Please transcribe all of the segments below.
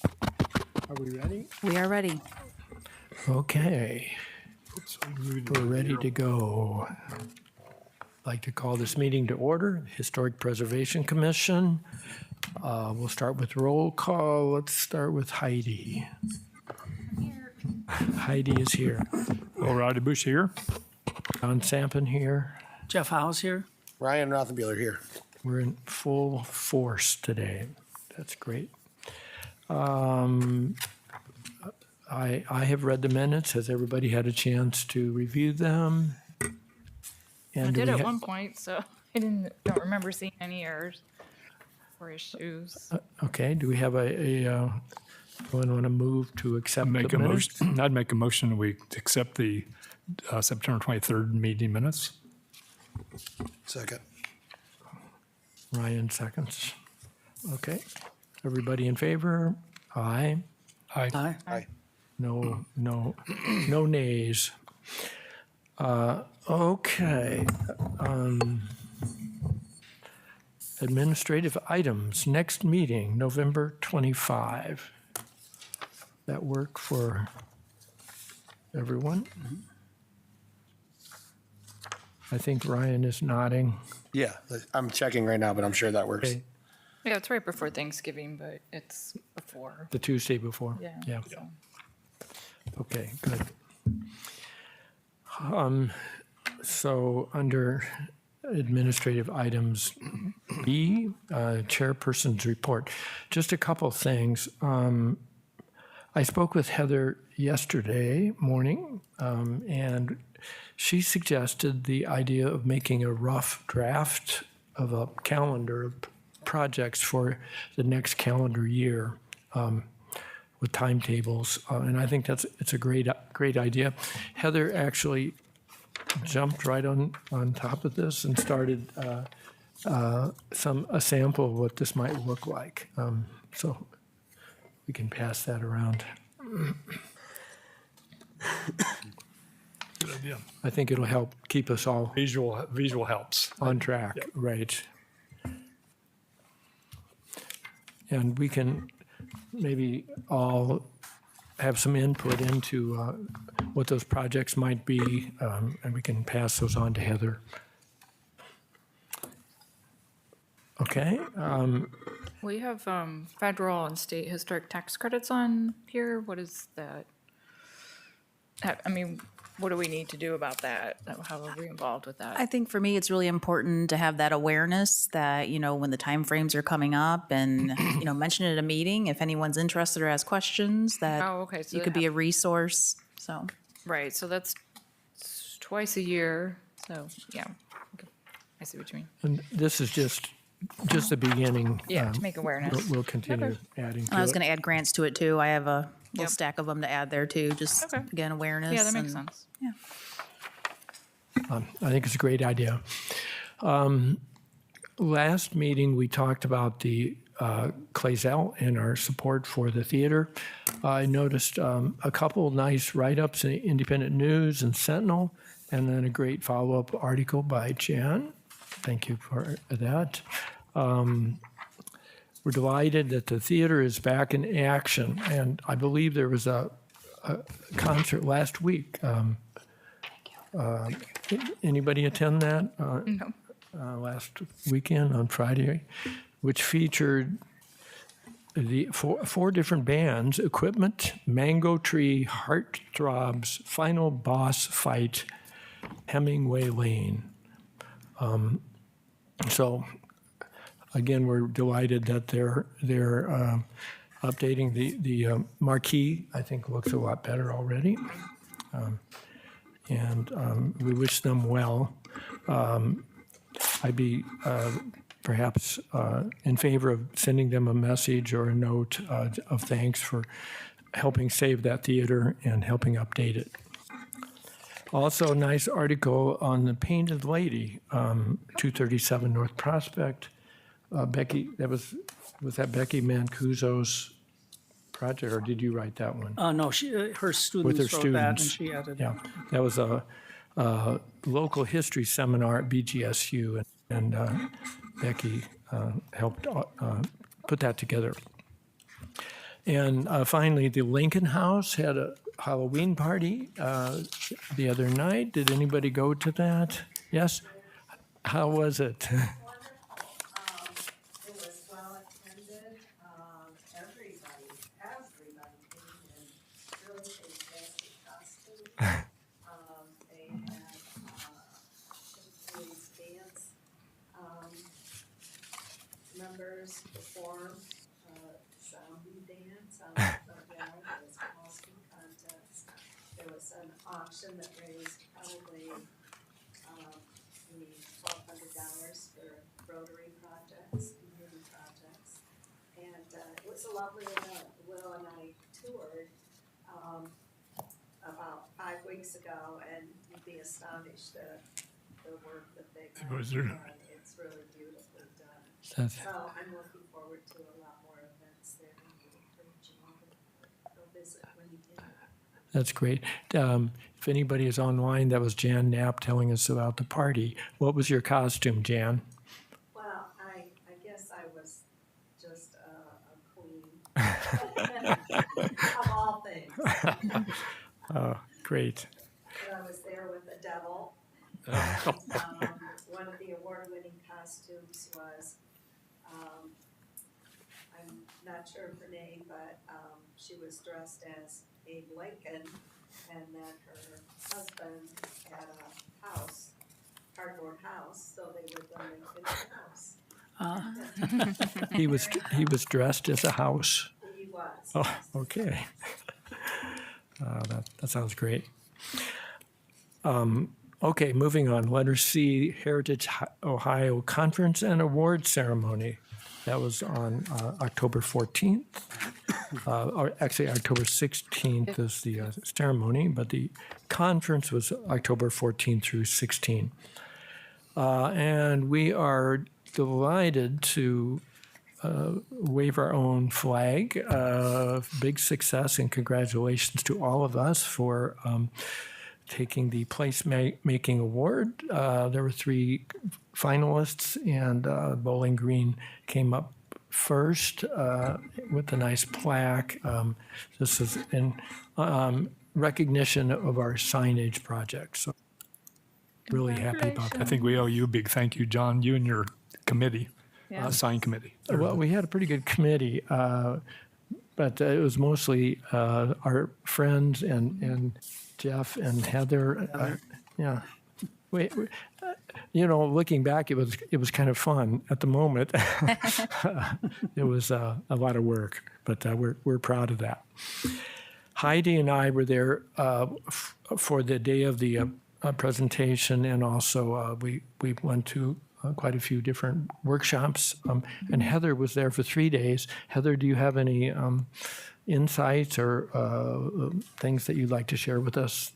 Are we ready? We are ready. Okay, we're ready to go. I'd like to call this meeting to order. Historic Preservation Commission. We'll start with roll call. Let's start with Heidi. Heidi is here. Roddy Bush here. John Sampson here. Jeff House here. Ryan Rothenbuehler here. We're in full force today. That's great. I have read the minutes. Has everybody had a chance to review them? And I do did we at ha- one point, so I don't remember seeing any errors or issues. Okay, do we have anyone want to move to accept Make the a minutes? motion. I'd make a motion we accept the September 23rd meeting minutes. Second. Ryan seconds. Okay, everybody in favor? Aye. Aye. Aye. No nays. Okay. Administrative items, next meeting, November 25. That work for everyone? I think Ryan is nodding. Yeah, I'm checking right now, but I'm sure that works. Okay, Yeah, it's right before Thanksgiving, but it's before. the Tuesday before? Yeah. So. Okay, good. So under administrative items B, chairperson's report, just a couple things. I spoke with Heather yesterday morning, and she suggested the idea of making a rough draft of a calendar of projects for the next calendar year. With timetables, and I think it's a great idea. Heather actually jumped right on top of this and started a sample of what this might look like. So we can pass that around. Good idea. I think it'll help keep us all Visual helps. on track, right? And we can maybe all have some input into what those projects might be, and we can pass those on to Heather. Okay, We have federal and state historic tax credits on here. What is that? I mean, what do we need to do about that? How are we involved with that? I think for me, it's really important to have that awareness that, when the timeframes are coming up and, mention it at a meeting, if anyone's interested or has questions, that Oh, okay, so you they could be a resource, so. Right, so that's twice a year. So, yeah. Okay. I see what you mean. and this is just the beginning. Yeah, to make awareness. We'll continue Okay. adding to I was it. going to add grants to it too. I have a little Yep. stack of them to add there too, just Okay. again, awareness. Yeah, that makes and- sense. I think it's a great idea. Last meeting, we talked about the Clazel and our support for the theater. I noticed a couple nice write-ups in Independent News and Sentinel, and then a great follow-up article by Jan. Thank you for that. We're delighted that the theater is back in action, and I believe there was a concert last week. Anybody attend that? No. Last weekend on Friday, which featured the four different bands: Equipment, Mango Tree, Heartthrobs, Final Boss Fight, Hemingway Lane. So again, we're delighted that they're updating the marquee. I think looks a lot better already, and we wish them well. I'd be perhaps in favor of sending them a message or a note of thanks for helping save that theater and helping update it. Also, a nice article on the Painted Lady, 237 North Prospect. Becky, was that Becky Mancuso's project, or did you write that one? No, her students her wrote that and students. she added. Yeah, that was a local history seminar at BGSU, and Becky helped put that together. And finally, the Lincoln House had a Halloween party the other night. Did anybody go to that? Yes? How was it? Wonderful. It was well attended. Everybody came in really fantastic costumes. They had, employees dance, members perform, zombie dance on the yard. There was a costume contest. There was an auction that raised probably, $1,200 for Rotary projects, community projects. And it was a lovely event. Will and I toured about 5 weeks ago, and you'd be astonished at the work that they've Was there- done. It's really beautifully done. That's- So I'm looking forward to a lot more events there, and we encourage you all to go visit when you can. That's great. If anybody is online, that was Jan Knapp telling us about the party. What was your costume, Jan? Well, I guess I was just a queen of all things. Great. And I was there with the devil. One of the award-winning costumes was, I'm not sure of her name, but she was dressed as Abe Lincoln, and then her husband had a house, cardboard house, so they lived on Lincoln's house. He was dressed as a house. He was. Oh, okay. That sounds great. Okay, moving on. Letter C, Heritage Ohio Conference and Award Ceremony. That was on October 14th. Or actually, October 16th is the ceremony, but the conference was October 14th through 16. And we are delighted to wave our own flag. Big success and congratulations to all of us for taking the placemaking award. There were 3 finalists, and Bowling Green came up first with a nice plaque. This is in recognition of our signage project. So really happy about I that. think we owe you a big thank you, John, you and your committee, sign committee. Well, we had a pretty good committee, but it was mostly our friends and Jeff and Heather. Yeah. Looking back, it was kind of fun. At the moment, it was a lot of work, but we're proud of that. Heidi and I were there for the day of the presentation, and also we went to quite a few different workshops. And Heather was there for 3 days. Heather, do you have any insights or things that you'd like to share with us?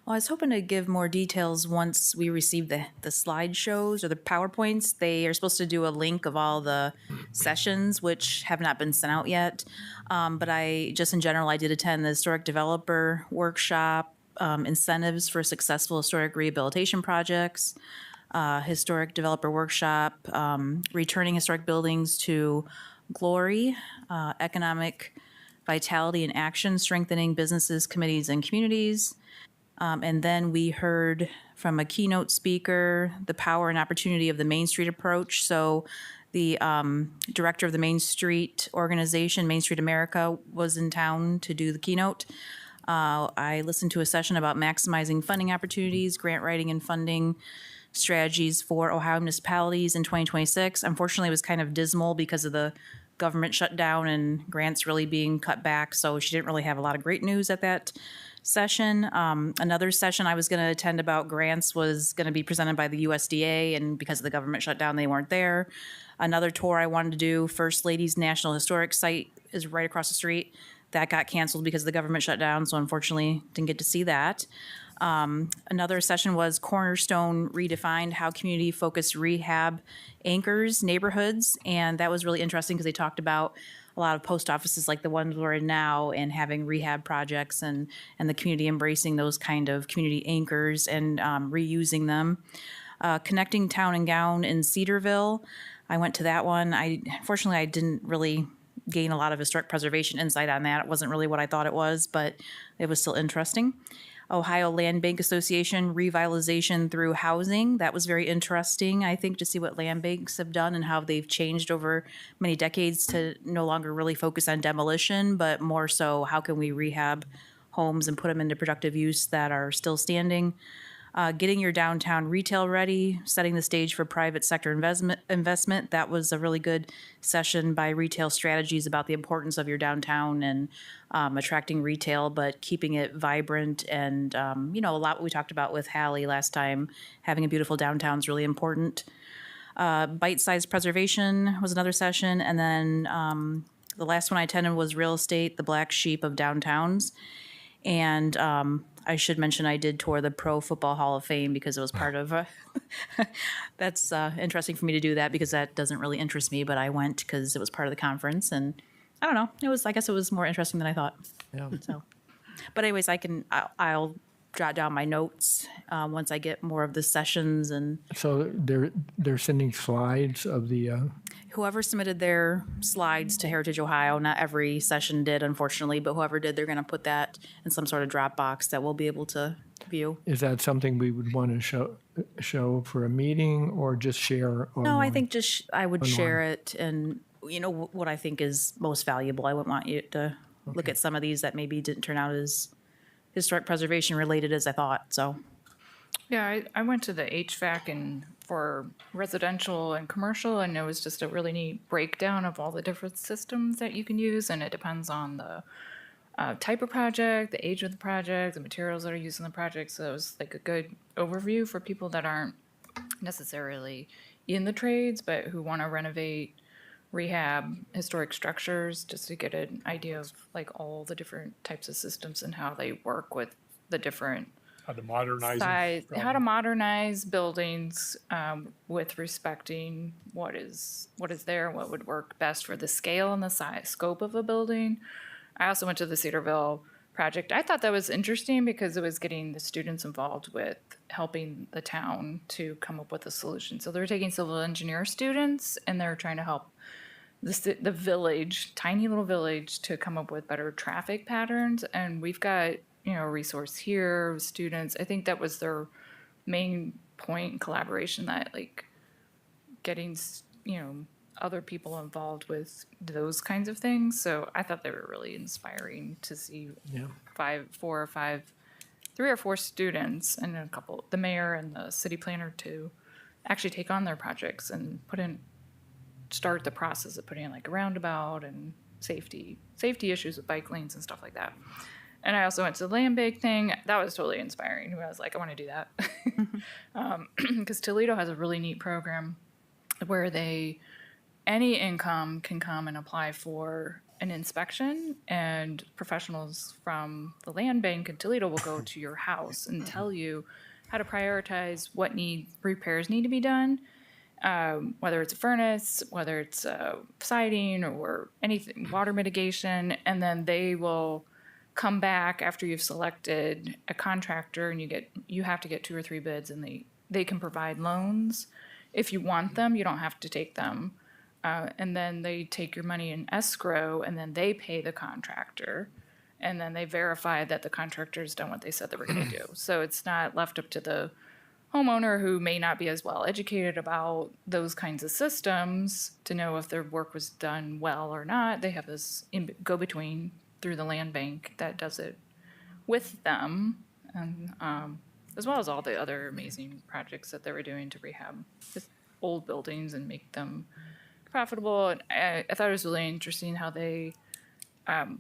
Well, I was hoping to give more details once we receive the slideshows or the PowerPoints. They are supposed to do a link of all the sessions, which have not been sent out yet. But in general, I did attend the Historic Developer Workshop, incentives for successful historic rehabilitation projects, Historic Developer Workshop, returning historic buildings to glory, economic vitality and action, strengthening businesses, committees, and communities. And then we heard from a keynote speaker, the power and opportunity of the Main Street approach. So the director of the Main Street organization, Main Street America, was in town to do the keynote. I listened to a session about maximizing funding opportunities, grant writing and funding strategies for Ohio municipalities in 2026. Unfortunately, it was kind of dismal because of the government shutdown and grants really being cut back. So she didn't really have a lot of great news at that session. Another session I was going to attend about grants was going to be presented by the USDA, and because of the government shutdown, they weren't there. Another tour I wanted to do, First Lady's National Historic Site is right across the street. That got canceled because of the government shutdown, so unfortunately didn't get to see that. Another session was Cornerstone Redefined, how community-focused rehab anchors neighborhoods, and that was really interesting because they talked about a lot of post offices like the ones we're in now and having rehab projects and the community embracing those kind of community anchors and reusing them. Connecting Town and Gown in Cedarville, I went to that one. Unfortunately, I didn't really gain a lot of historic preservation insight on that. It wasn't really what I thought it was, but it was still interesting. Ohio Land Bank Association revitalization through housing. That was very interesting, I think, to see what land banks have done and how they've changed over many decades to no longer really focus on demolition, but more so how can we rehab homes and put them into productive use that are still standing. Getting your downtown retail ready, setting the stage for private sector investment. That was a really good session by Retail Strategies about the importance of your downtown and attracting retail, but keeping it vibrant. And, a lot what we talked about with Hallie last time, having a beautiful downtown is really important. Bite-sized preservation was another session. And then the last one I attended was real estate, the black sheep of downtowns. And I should mention I did tour the Pro Football Hall of Fame because it was part of. That's interesting for me to do that because that doesn't really interest me, but I went because it was part of the conference, and I don't know. I guess it was more interesting than I thought. Yeah. So, but anyways, I'll jot down my notes once I get more of the sessions and. So they're sending slides of the, Whoever submitted their slides to Heritage Ohio, not every session did, unfortunately, but whoever did, they're going to put that in some sort of Dropbox that we'll be able to view. is that something we would want to show for a meeting or just share? No, I online? think just I would share it and, what I think is most valuable. I wouldn't want you to look at some of these that maybe didn't turn out as historic preservation related as I thought, so. Yeah, I went to the HVAC and for residential and commercial, and it was just a really neat breakdown of all the different systems that you can use, and it depends on the type of project, the age of the project, the materials that are used in the project. So it was like a good overview for people that aren't necessarily in the trades, but who want to renovate, rehab historic structures, just to get an idea of like all the different types of systems and how they work with the different How to modernize size, them. how to modernize buildings with respecting what is there, what would work best for the scale and the size, scope of a building. I also went to the Cedarville project. I thought that was interesting because it was getting the students involved with helping the town to come up with a solution. So they're taking civil engineer students and they're trying to help the village, tiny little village, to come up with better traffic patterns. And we've got a resource here with students. I think that was their main point in collaboration, that like getting, other people involved with those kinds of things. So I thought they were really inspiring to see Yeah. 3 or 4 students and a couple, the mayor and the city planner, to actually take on their projects and start the process of putting in like a roundabout and safety issues with bike lanes and stuff like that. And I also went to the land bank thing. That was totally inspiring. I was like, I want to do that. Because Toledo has a really neat program where any income can come and apply for an inspection, and professionals from the land bank in Toledo will go to your house and tell you how to prioritize what repairs need to be done, whether it's a furnace, whether it's siding or anything, water mitigation, and then they will come back after you've selected a contractor, and you have to get 2 or 3 bids, and they can provide loans if you want them. You don't have to take them, and then they take your money in escrow, and then they pay the contractor, and then they verify that the contractor's done what they said they were going to do. So it's not left up to the homeowner, who may not be as well educated about those kinds of systems, to know if their work was done well or not. They have this go-between through the land bank that does it with them, and as well as all the other amazing projects that they were doing to rehab just old buildings and make them profitable. And I thought it was really interesting how they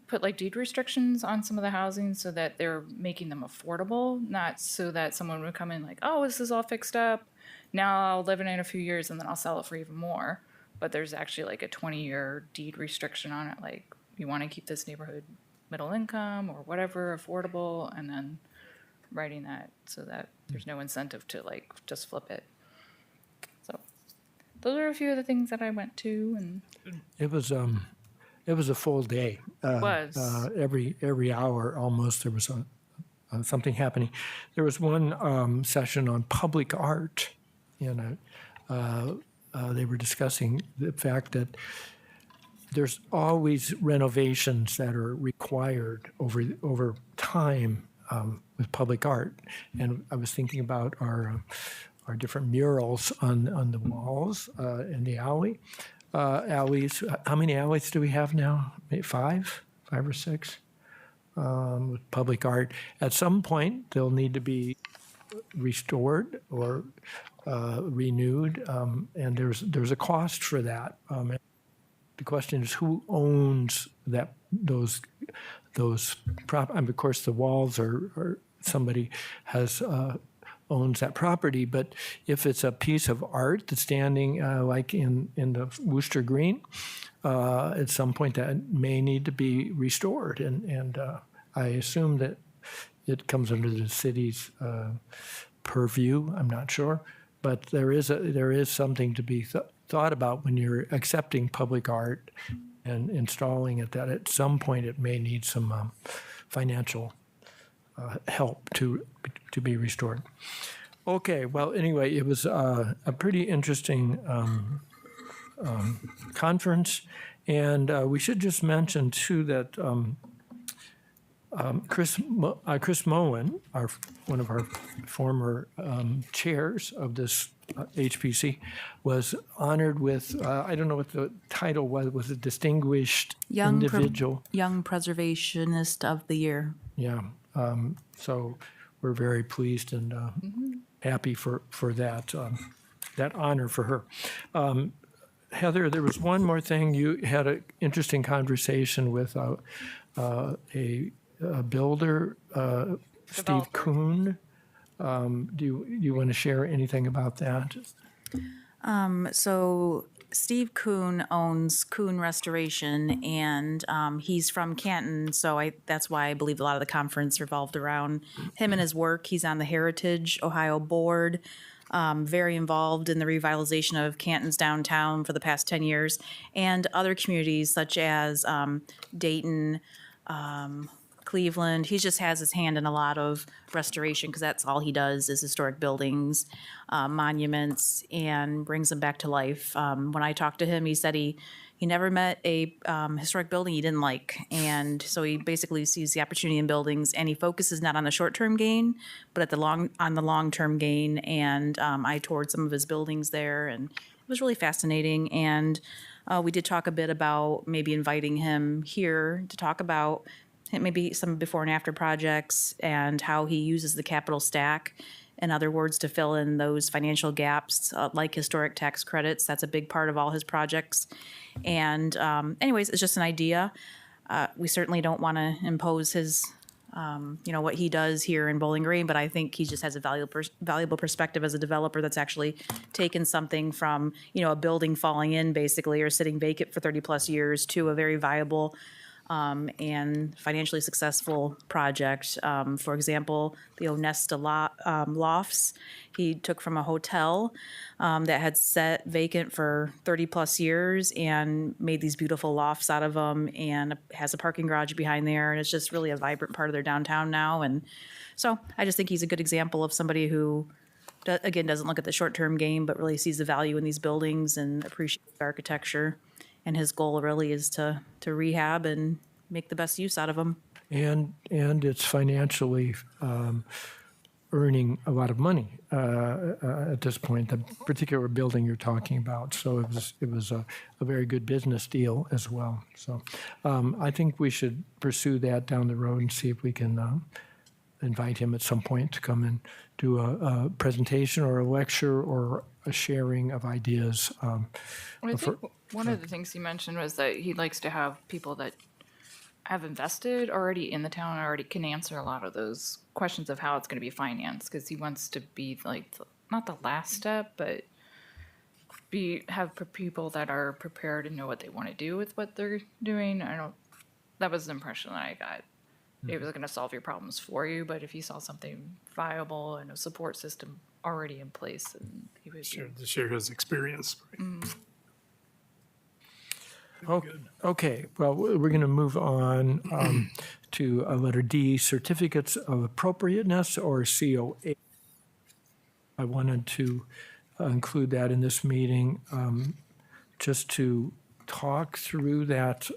put like deed restrictions on some of the housing so that they're making them affordable, not so that someone would come in like, oh, this is all fixed up, now I'll live in it in a few years and then I'll sell it for even more. But there's actually like a 20-year deed restriction on it, like you want to keep this neighborhood middle income or whatever affordable, and then writing that so that there's no incentive to like just flip it. So those are a few of the things that I went to, and It was a full day. Every hour almost there was something happening. There was one session on public art, and they were discussing the fact that there's always renovations that are required over time with public art. And I was thinking about our different murals on the walls in the alleys. How many alleys do we have now? Maybe five or six with public art. At some point, they'll need to be restored or renewed, and there's a cost for that. The question is, who owns those and of course, the walls are somebody owns that property. But if it's a piece of art that's standing like in the Worcester Green, at some point that may need to be restored, and I assume that it comes under the city's purview. I'm not sure, but there is something to be thought about when you're accepting public art and installing it, that at some point it may need some financial help to be restored. Okay, well, anyway, it was a pretty interesting conference, and we should just mention too that Chris Moen, one of our former chairs of this HPC, was honored with, I don't know what the title was a distinguished individual. Young Preservationist of the Year. Yeah, so we're very pleased and happy for that honor for her. Heather, there was one more thing. You had an interesting conversation with a builder, Steve Developer. Kuhn. Do you want to share anything about that? So Steve Kuhn owns Kuhn Restoration, and he's from Canton. So that's why I believe a lot of the conference revolved around him and his work. He's on the Heritage Ohio Board, very involved in the revitalization of Canton's downtown for the past 10 years, and other communities such as Dayton, Cleveland. He just has his hand in a lot of restoration because that's all he does is historic buildings, monuments, and brings them back to life. When I talked to him, he said he never met a historic building he didn't like, and so he basically sees the opportunity in buildings, and he focuses not on the short-term gain, but on the long-term gain. And I toured some of his buildings there, and it was really fascinating. And we did talk a bit about maybe inviting him here to talk about maybe some before and after projects and how he uses the capital stack, in other words, to fill in those financial gaps like historic tax credits. That's a big part of all his projects. And anyways, it's just an idea. We certainly don't want to impose his, what he does here in Bowling Green, but I think he just has a valuable perspective as a developer that's actually taken something from, a building falling in basically or sitting vacant for 30 plus years to a very viable and financially successful project. For example, the Onesta Lofts, he took from a hotel that had sat vacant for 30 plus years and made these beautiful lofts out of them, and has a parking garage behind there, and it's just really a vibrant part of their downtown now. And so I just think he's a good example of somebody who, again, doesn't look at the short-term gain, but really sees the value in these buildings and appreciates the architecture. And his goal really is to rehab and make the best use out of them. And it's financially earning a lot of money at this point, the particular building you're talking about. So it was a very good business deal as well. So I think we should pursue that down the road and see if we can invite him at some point to come and do a presentation or a lecture or a sharing of ideas. I think one of the things he mentioned was that he likes to have people that have invested already in the town and already can answer a lot of those questions of how it's going to be financed, because he wants to be like not the last step, but have people that are prepared and know what they want to do with what they're doing. That was the impression that I got. It was going to solve your problems for you, but if you saw something viable and a support system already in place, then he would Share his experience. Okay, well, we're going to move on to letter D, certificates of appropriateness, or COA. I wanted to include that in this meeting just to talk through that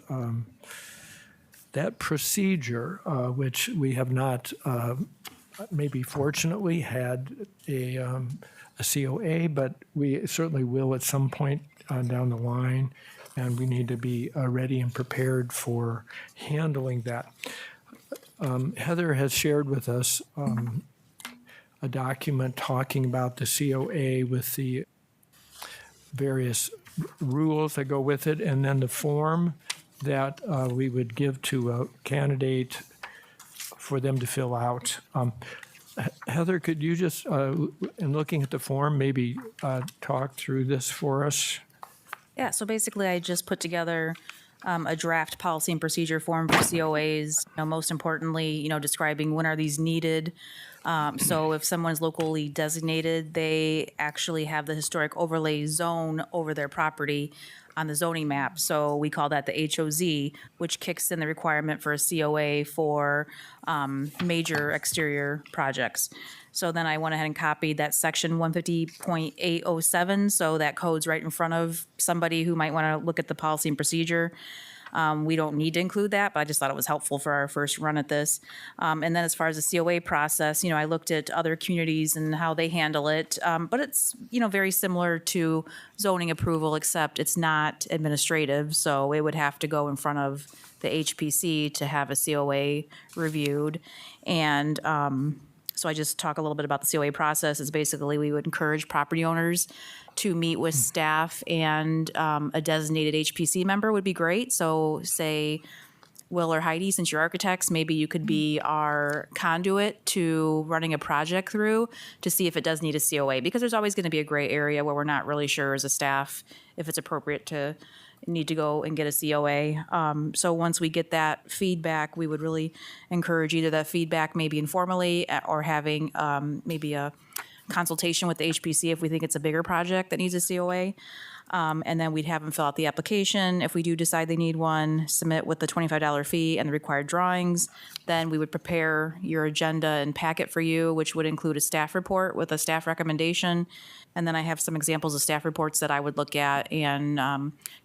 that procedure, which we have not, maybe fortunately, had a COA, but we certainly will at some point down the line, and we need to be ready and prepared for handling that. Heather has shared with us a document talking about the COA with the various rules that go with it, and then the form that we would give to a candidate for them to fill out. Heather, could you just, in looking at the form, maybe talk through this for us? Yeah, so basically I just put together a draft policy and procedure form for COAs, most importantly, describing when are these needed. So if someone's locally designated, they actually have the historic overlay zone over their property on the zoning map. So we call that the HOZ, which kicks in the requirement for a COA for major exterior projects. So then I went ahead and copied that section 150.807. So that code's right in front of somebody who might want to look at the policy and procedure. We don't need to include that, but I just thought it was helpful for our first run at this. And then as far as the COA process, I looked at other communities and how they handle it. But it's, very similar to zoning approval, except it's not administrative. So it would have to go in front of the HPC to have a COA reviewed. And so I just talk a little bit about the COA process. Is basically we would encourage property owners to meet with staff, and a designated HPC member would be great. So say Will or Heidi, since you're architects, maybe you could be our conduit to running a project through to see if it does need a COA, because there's always going to be a gray area where we're not really sure as a staff if it's appropriate to need to go and get a COA. So once we get that feedback, we would really encourage either that feedback maybe informally or having maybe a consultation with the HPC if we think it's a bigger project that needs a COA. And then we'd have them fill out the application. If we do decide they need one, submit with the $25 fee and the required drawings. Then we would prepare your agenda and packet for you, which would include a staff report with a staff recommendation. And then I have some examples of staff reports that I would look at and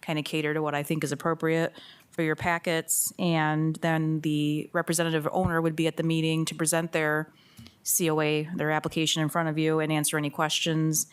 kind of cater to what I think is appropriate for your packets. And then the representative owner would be at the meeting to present their COA, their application in front of you, and answer any questions.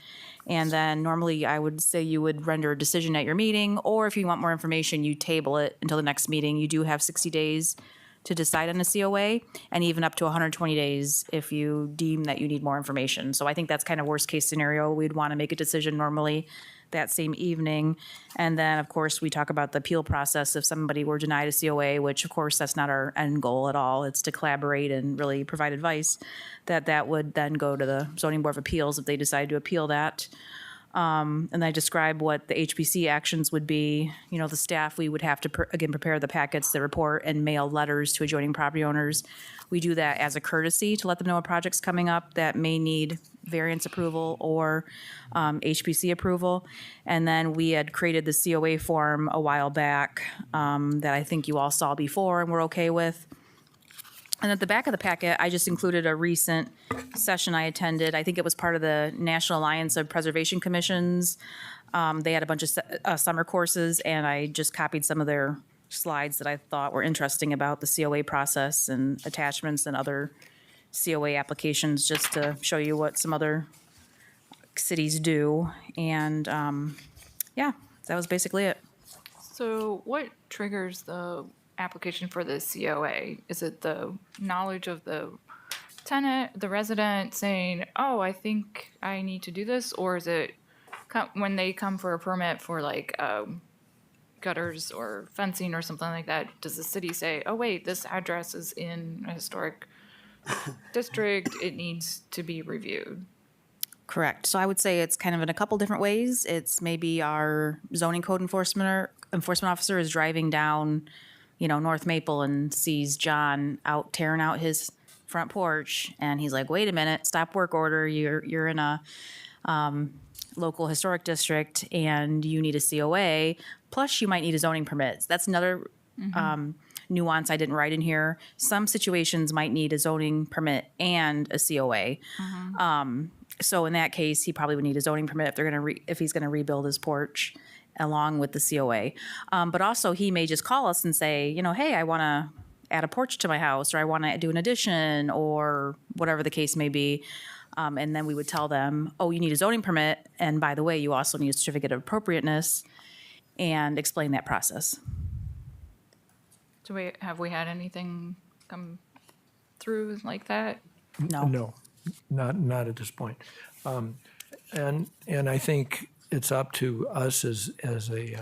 And then normally I would say you would render a decision at your meeting, or if you want more information, you table it until the next meeting. You do have 60 days to decide on a COA, and even up to 120 days if you deem that you need more information. So I think that's kind of worst case scenario. We'd want to make a decision normally that same evening. And then, of course, we talk about the appeal process if somebody were denied a COA, which, of course, that's not our end goal at all. It's to collaborate and really provide advice. That would then go to the Zoning Board of Appeals if they decide to appeal that. And I describe what the HPC actions would be. The staff, we would have to, again, prepare the packets, the report, and mail letters to adjoining property owners. We do that as a courtesy to let them know a project's coming up that may need variance approval or HPC approval. And then we had created the COA form a while back that I think you all saw before and were okay with. And at the back of the packet, I just included a recent session I attended. I think it was part of the National Alliance of Preservation Commissions. They had a bunch of summer courses, and I just copied some of their slides that I thought were interesting about the COA process and attachments and other COA applications, just to show you what some other cities do. And yeah, that was basically it. So what triggers the application for the COA? Is it the knowledge of the tenant, the resident saying, oh, I think I need to do this? Or is it when they come for a permit for like gutters or fencing or something like that, does the city say, oh, wait, this address is in a historic district, it needs to be reviewed? Correct. So I would say it's kind of in a couple different ways. It's maybe our zoning code enforcement officer is driving down, North Maple and sees John out tearing out his front porch, and he's like, wait a minute, stop work order. You're in a local historic district and you need a COA, plus you might need a zoning permit. That's another nuance I didn't write in here. Some situations might need a zoning permit and a COA. So in that case, he probably would need a zoning permit if he's going to rebuild his porch. along with the COA. But also he may just call us and say, you know, hey, I want to add a porch to my house, or I want to do an addition, or whatever the case may be. And then we would tell them, oh, you need a zoning permit. And by the way, you also need a certificate of appropriateness, and explain that process. Have we had anything come through like that? No. No, not at this point. And I think it's up to us as a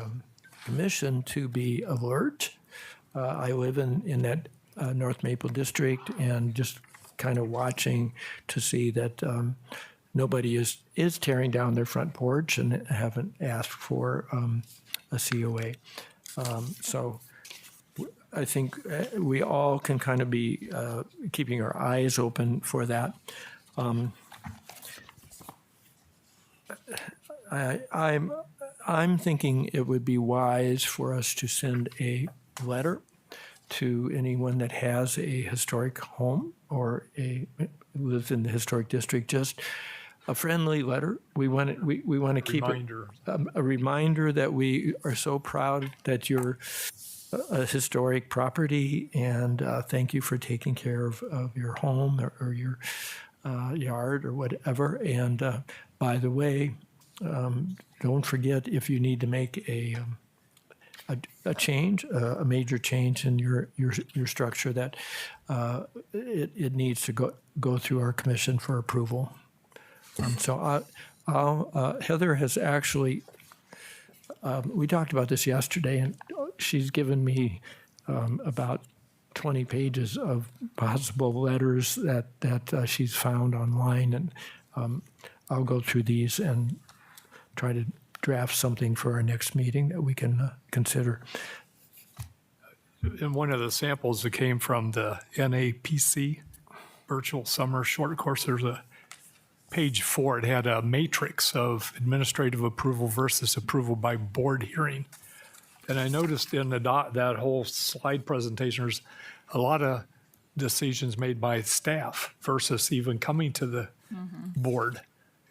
commission to be alert. I live in that North Maple district, and just kind of watching to see that nobody is tearing down their front porch and haven't asked for a COA. So I think we all can kind of be keeping our eyes open for that. I'm thinking it would be wise for us to send a letter to anyone that has a historic home or lives in the historic district. Just a friendly letter. We want to keep Reminder. a reminder that we are so proud that you're a historic property, and thank you for taking care of your home or your yard or whatever. And by the way, don't forget, if you need to make a change, a major change in your structure, that it needs to go through our commission for approval. So Heather has actually, we talked about this yesterday, and she's given me about 20 pages of possible letters that she's found online, and I'll go through these and try to draft something for our next meeting that we can consider. And one of the samples that came from the NAPC virtual summer short course, there's a page 4. It had a matrix of administrative approval versus approval by board hearing. And I noticed in that whole slide presentation, there's a lot of decisions made by staff versus even coming to the board.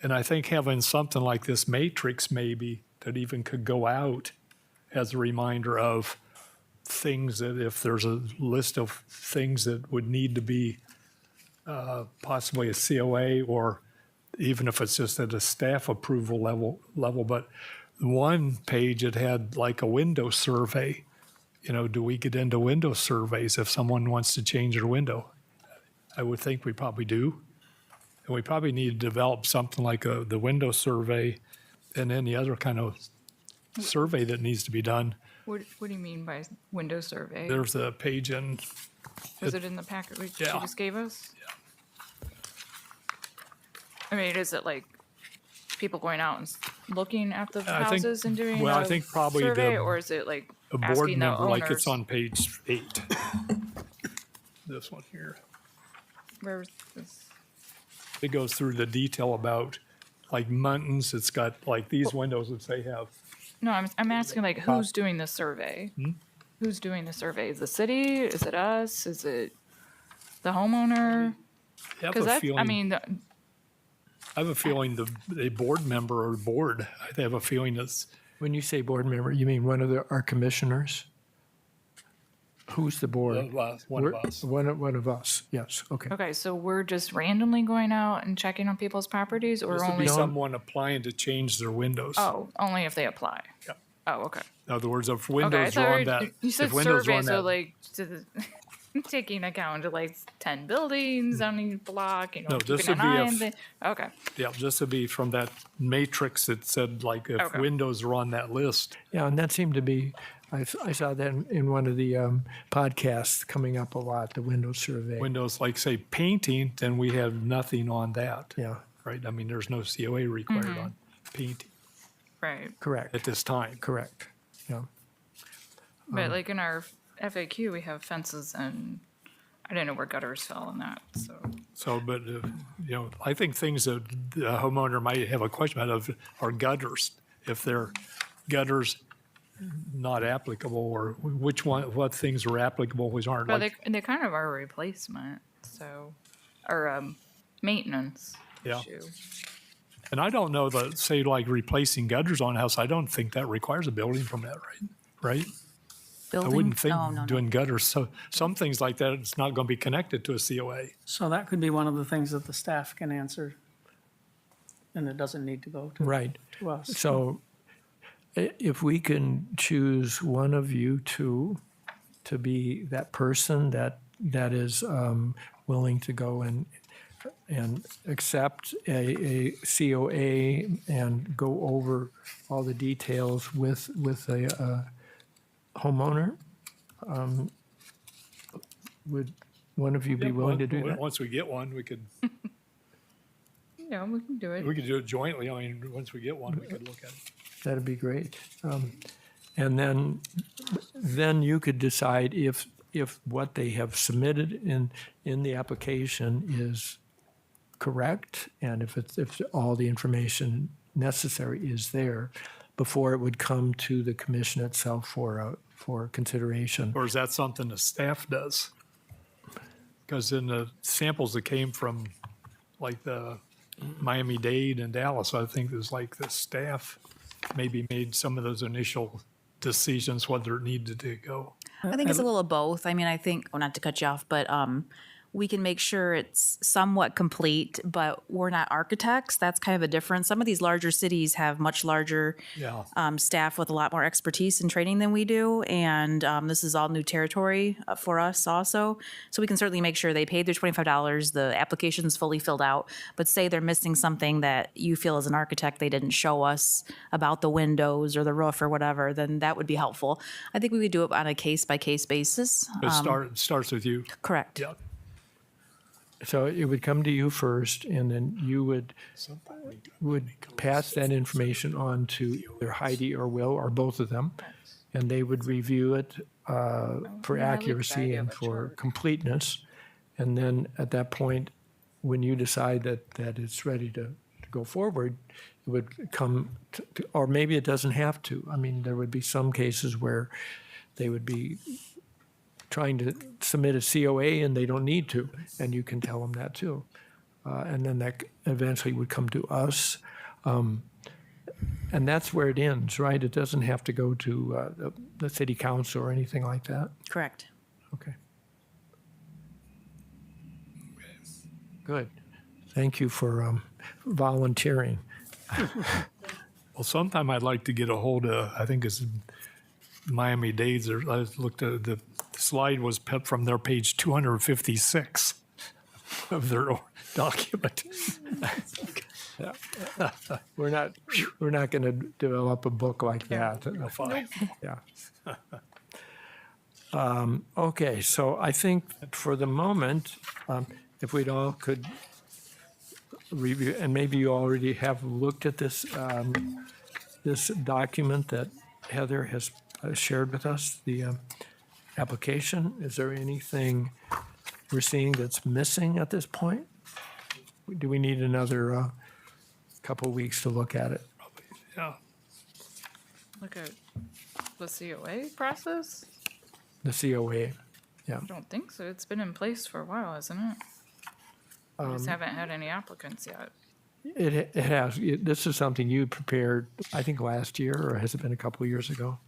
And I think having something like this matrix maybe that even could go out as a reminder of things that, if there's a list of things that would need to be possibly a COA, or even if it's just at a staff approval level. But one page, it had like a window survey. You know, do we get into window surveys if someone wants to change their window? I would think we probably do. And we probably need to develop something like the window survey and any other kind of survey that needs to be done. What do you mean by window survey? There's a page in, Was it in the packet she Yeah. just gave us? I mean, is it like people going out and looking at the I think- houses and doing well, I a think probably survey, the- or is it like a board asking the member, like owners? it's on page 8. This one here. Where's this? It goes through the detail about like Muntins. It's got like these windows that they have. No, I'm asking like who's doing the survey? Who's doing the survey? Is the city? Is it us? Is it the homeowner? I have Because a feeling, I mean, I have a feeling a board member or board, I have a feeling it's, When you say board member, you mean one of our commissioners? Who's the board? one of us. One of us, yes, okay. okay, so we're just randomly going out and checking on people's properties, or This would only? be someone applying to change their windows. Oh, only if they apply. Yeah. Oh, okay. In other words, if Okay, I windows are thought on that, you said if windows are survey, on so that, like taking account of like 10 buildings on each block, you know, No, this keeping would an be eye if- on the. Okay, yeah, this would be from that matrix that said like if Okay. windows are on that list. Yeah, and that seemed to be, I saw that in one of the podcasts coming up a lot, the Windows survey. Windows, like say painting, then we have nothing on that. Yeah, Right? I mean, there's no COA required Mm-hmm. on painting right. correct, at this time. correct, yeah. But like in our FAQ, we have fences, and I didn't know where gutters fell in that. So So, but, I think things that a homeowner might have a question about are gutters. If they're gutters not applicable, or what things are applicable, which aren't. but Like, they kind of are a replacement. So or maintenance Yeah. issue. And I don't know that, say, like replacing gutters on a house, I don't think that requires a building permit, right? Right? I Building? wouldn't think No, no, no. doing gutters, so some things like that, it's not going to be connected to a COA. So that could be one of the things that the staff can answer. And it doesn't need to go Right. to us. So if we can choose one of you two to be that person that is willing to go and accept a COA and go over all the details with a homeowner, would one of you be willing to do that? Once we get one, we could Yeah, we can do it. do it jointly. I mean, once we get one, we could look at it. That'd be great. And then you could decide if what they have submitted in the application is correct, and if all the information necessary is there, before it would come to the commission itself for consideration. Or is that something the staff does? Because in the samples that came from like the Miami-Dade and Dallas, I think it was like the staff maybe made some of those initial decisions whether it needed to go. I think it's a little of both. I mean, I think, well, not to cut you off, but we can make sure it's somewhat complete, but we're not architects. That's kind of a difference. Some of these larger cities have much larger Yeah. staff with a lot more expertise and training than we do. And this is all new territory for us also. So we can certainly make sure they paid their $25, the application's fully filled out. But say they're missing something that you feel as an architect they didn't show us about the windows or the roof or whatever, then that would be helpful. I think we would do it on a case-by-case basis. It starts with you. Correct. Yeah. So it would come to you first, and then you would pass that information on to either Heidi or Will, or both of them, and they would review it for yeah, I like the accuracy idea and of a for chart. completeness. And then at that point, when you decide that it's ready to go forward, it would come, or maybe it doesn't have to. I mean, there would be some cases where they would be trying to submit a COA and they don't need to, and you can tell them that too. And then that eventually would come to us. And that's where it ends, right? It doesn't have to go to the city council or anything like that. Correct. Okay. Good. Thank you for volunteering. Well, sometime I'd like to get a hold of, I think it's Miami-Dade's, or I looked at the slide was from their page 256 of their document. Yeah. We're not going to develop a book like that. Fine. Yeah. Okay, so I think for the moment, if we'd all could review, and maybe you already have looked at this, this document that Heather has shared with us, the application. Is there anything we're seeing that's missing at this point? Do we need another couple weeks to look at it? Yeah. Look at the COA process? The COA, yeah. I don't think so. It's been in place for a while, hasn't it? We just haven't had any applicants yet. It has. This is something you prepared, I think, last year, or has it been a couple of years ago?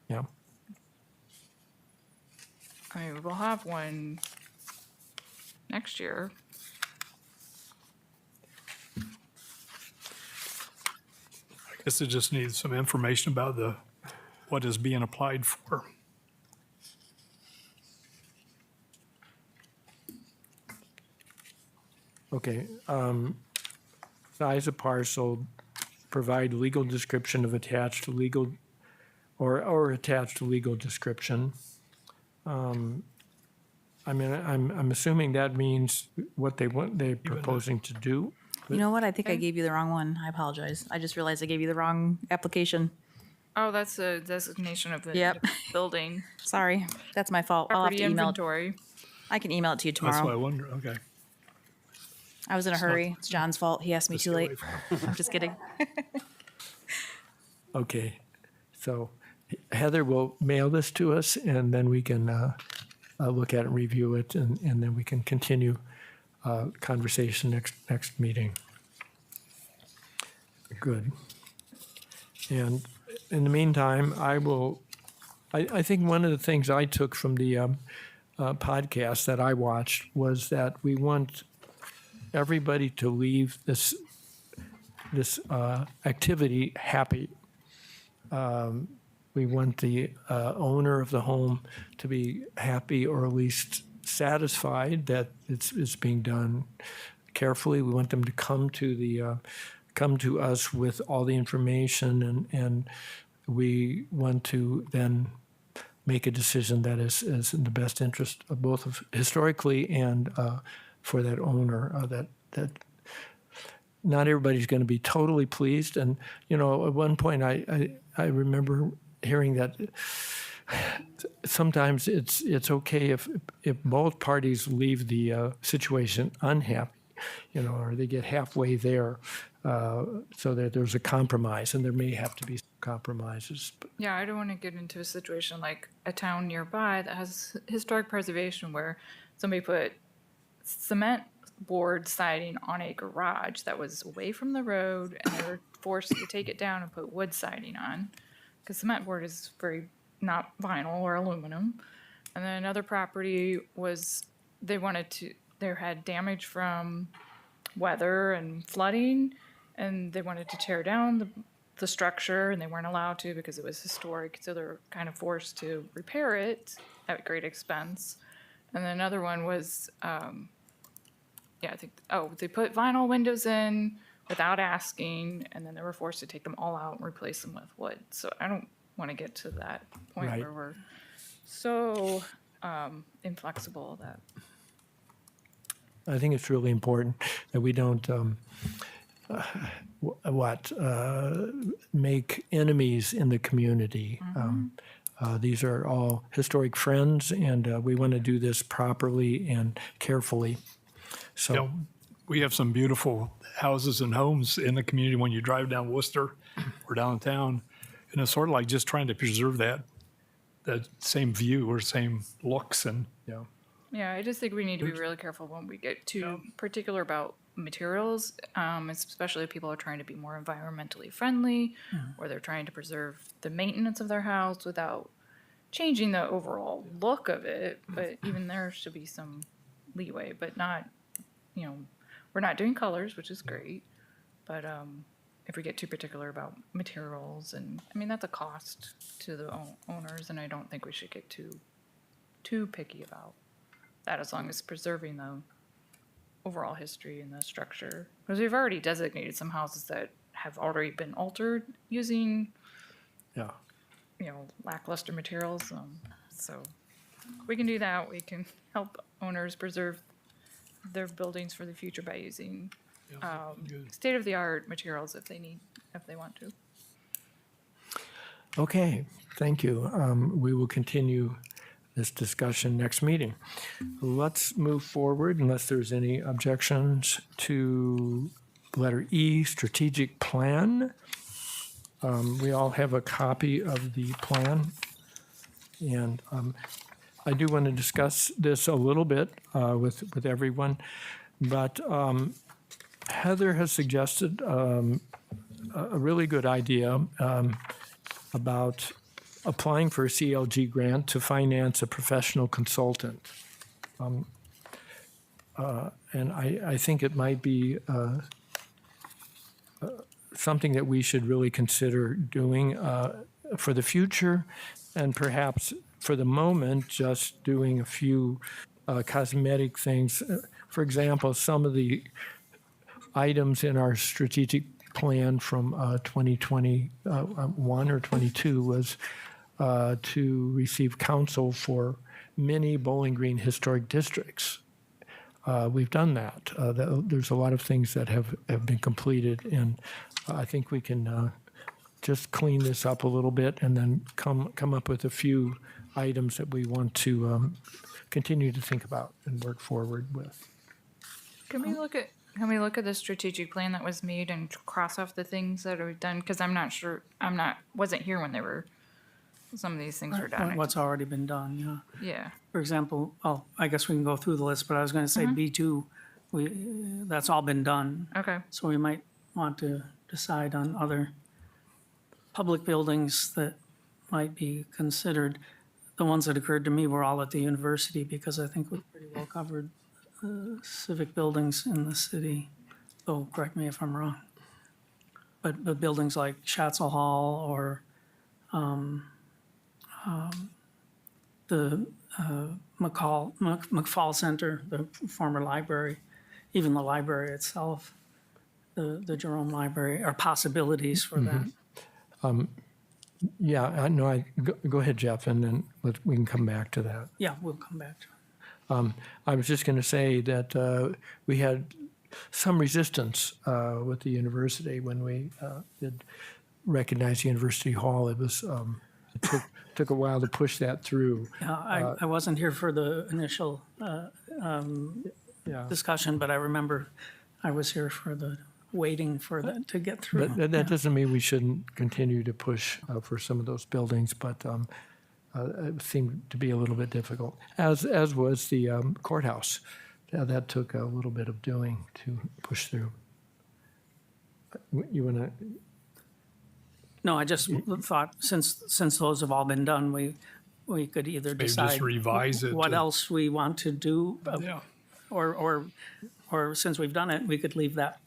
Yeah. I mean, we'll have one next year. I guess it just needs some information about what is being applied for. Okay. Size of parcel, provide legal description of attached legal, or attached legal description. I mean, I'm assuming that means what they're proposing to do. You know what? I think I gave you the wrong one. I apologize. I just realized I gave you the wrong application. Oh, that's a designation of the Yep. building. Sorry. That's my fault. I'll have Property to email it. inventory. I can email it to you That's why I tomorrow. wonder, okay. I was in a hurry. It's John's fault. He asked me too late. I'm just kidding. Okay. So Heather will mail this to us, and then we can look at it, review it, and then we can continue conversation next meeting. Good. And in the meantime, I think one of the things I took from the podcast that I watched was that we want everybody to leave this activity happy. We want the owner of the home to be happy, or at least satisfied that it's being done carefully. We want them to come to us with all the information, and we want to then make a decision that is in the best interest of both of historically and for that owner. That not everybody's going to be totally pleased. And at one point, I remember hearing that sometimes it's okay if both parties leave the situation unhappy, or they get halfway there, so that there's a compromise, and there may have to be compromises. Yeah, I don't want to get into a situation like a town nearby that has historic preservation where somebody put cement board siding on a garage that was away from the road, and they were forced to take it down and put wood siding on, because cement board is very not vinyl or aluminum. And then another property was they had damage from weather and flooding, and they wanted to tear down the structure, and they weren't allowed to because it was historic, so they're kind of forced to repair it at great expense. And then another one was, they put vinyl windows in without asking, and then they were forced to take them all out and replace them with wood. So I don't want to get to that point Right. where we're so inflexible that. I think it's really important that we don't make enemies in the community. These are all historic friends, and we want to do this properly and carefully. So, We have some beautiful houses and homes in the community when you drive down Worcester or downtown. And it's sort of like just trying to preserve that same view or same looks. And Yeah, I just think we need to be really careful when we get too particular about materials, especially if people are trying to be more environmentally friendly, or they're trying to preserve the maintenance of their house without changing the overall look of it. But even there should be some leeway, but not, we're not doing colors, which is great. But if we get too particular about materials, and that's a cost to the owners, and I don't think we should get too picky about that, as long as preserving the overall history and the structure. Because we've already designated some houses that have already been altered using, yeah. lackluster materials. So we can do that. We can help owners preserve their buildings for the future by using state-of-the-art materials if they want to. Okay, thank you. We will continue this discussion next meeting. Let's move forward unless there's any objections to letter E, strategic plan. We all have a copy of the plan. And I do want to discuss this a little bit with everyone. But Heather has suggested a really good idea about applying for a CLG grant to finance a professional consultant. And I think it might be something that we should really consider doing for the future, and perhaps for the moment, just doing a few cosmetic things. For example, some of the items in our strategic plan from 2021 or 22 was to receive counsel for many Bowling Green historic districts. We've done that. There's a lot of things that have been completed, and I think we can just clean this up a little bit and then come up with a few items that we want to continue to think about and work forward with. Can we look at the strategic plan that was made and cross off the things that are done? Because I'm not sure, wasn't here when some of these things were done. What's already been done, yeah. Yeah. For example, I guess we can go through the list, but I was going to say B2, that's all been done. Okay. So we might want to decide on other public buildings that might be considered. The ones that occurred to me were all at the university because I think we pretty well covered civic buildings in the city. Oh, correct me if I'm wrong. But buildings like Schatzel Hall or the McFall Center, the former library, even the library itself, the Jerome Library, are possibilities for that. Yeah, I know. Go ahead, Jeff, and then we can come back to that. Yeah, we'll come back to it. I was just going to say that we had some resistance with the university when we did recognize University Hall. It was it took a while to push that through. Yeah, I wasn't here for the initial Yeah. discussion, but I remember I was here for the waiting for that to get through. But that doesn't mean we shouldn't continue to push for some of those buildings, but it seemed to be a little bit difficult, as was the courthouse. That took a little bit of doing to push through. You want to? No, I just thought since those have all been done, we could either Maybe decide just revise it. what else we want to do, Yeah. or since we've done it, we could leave that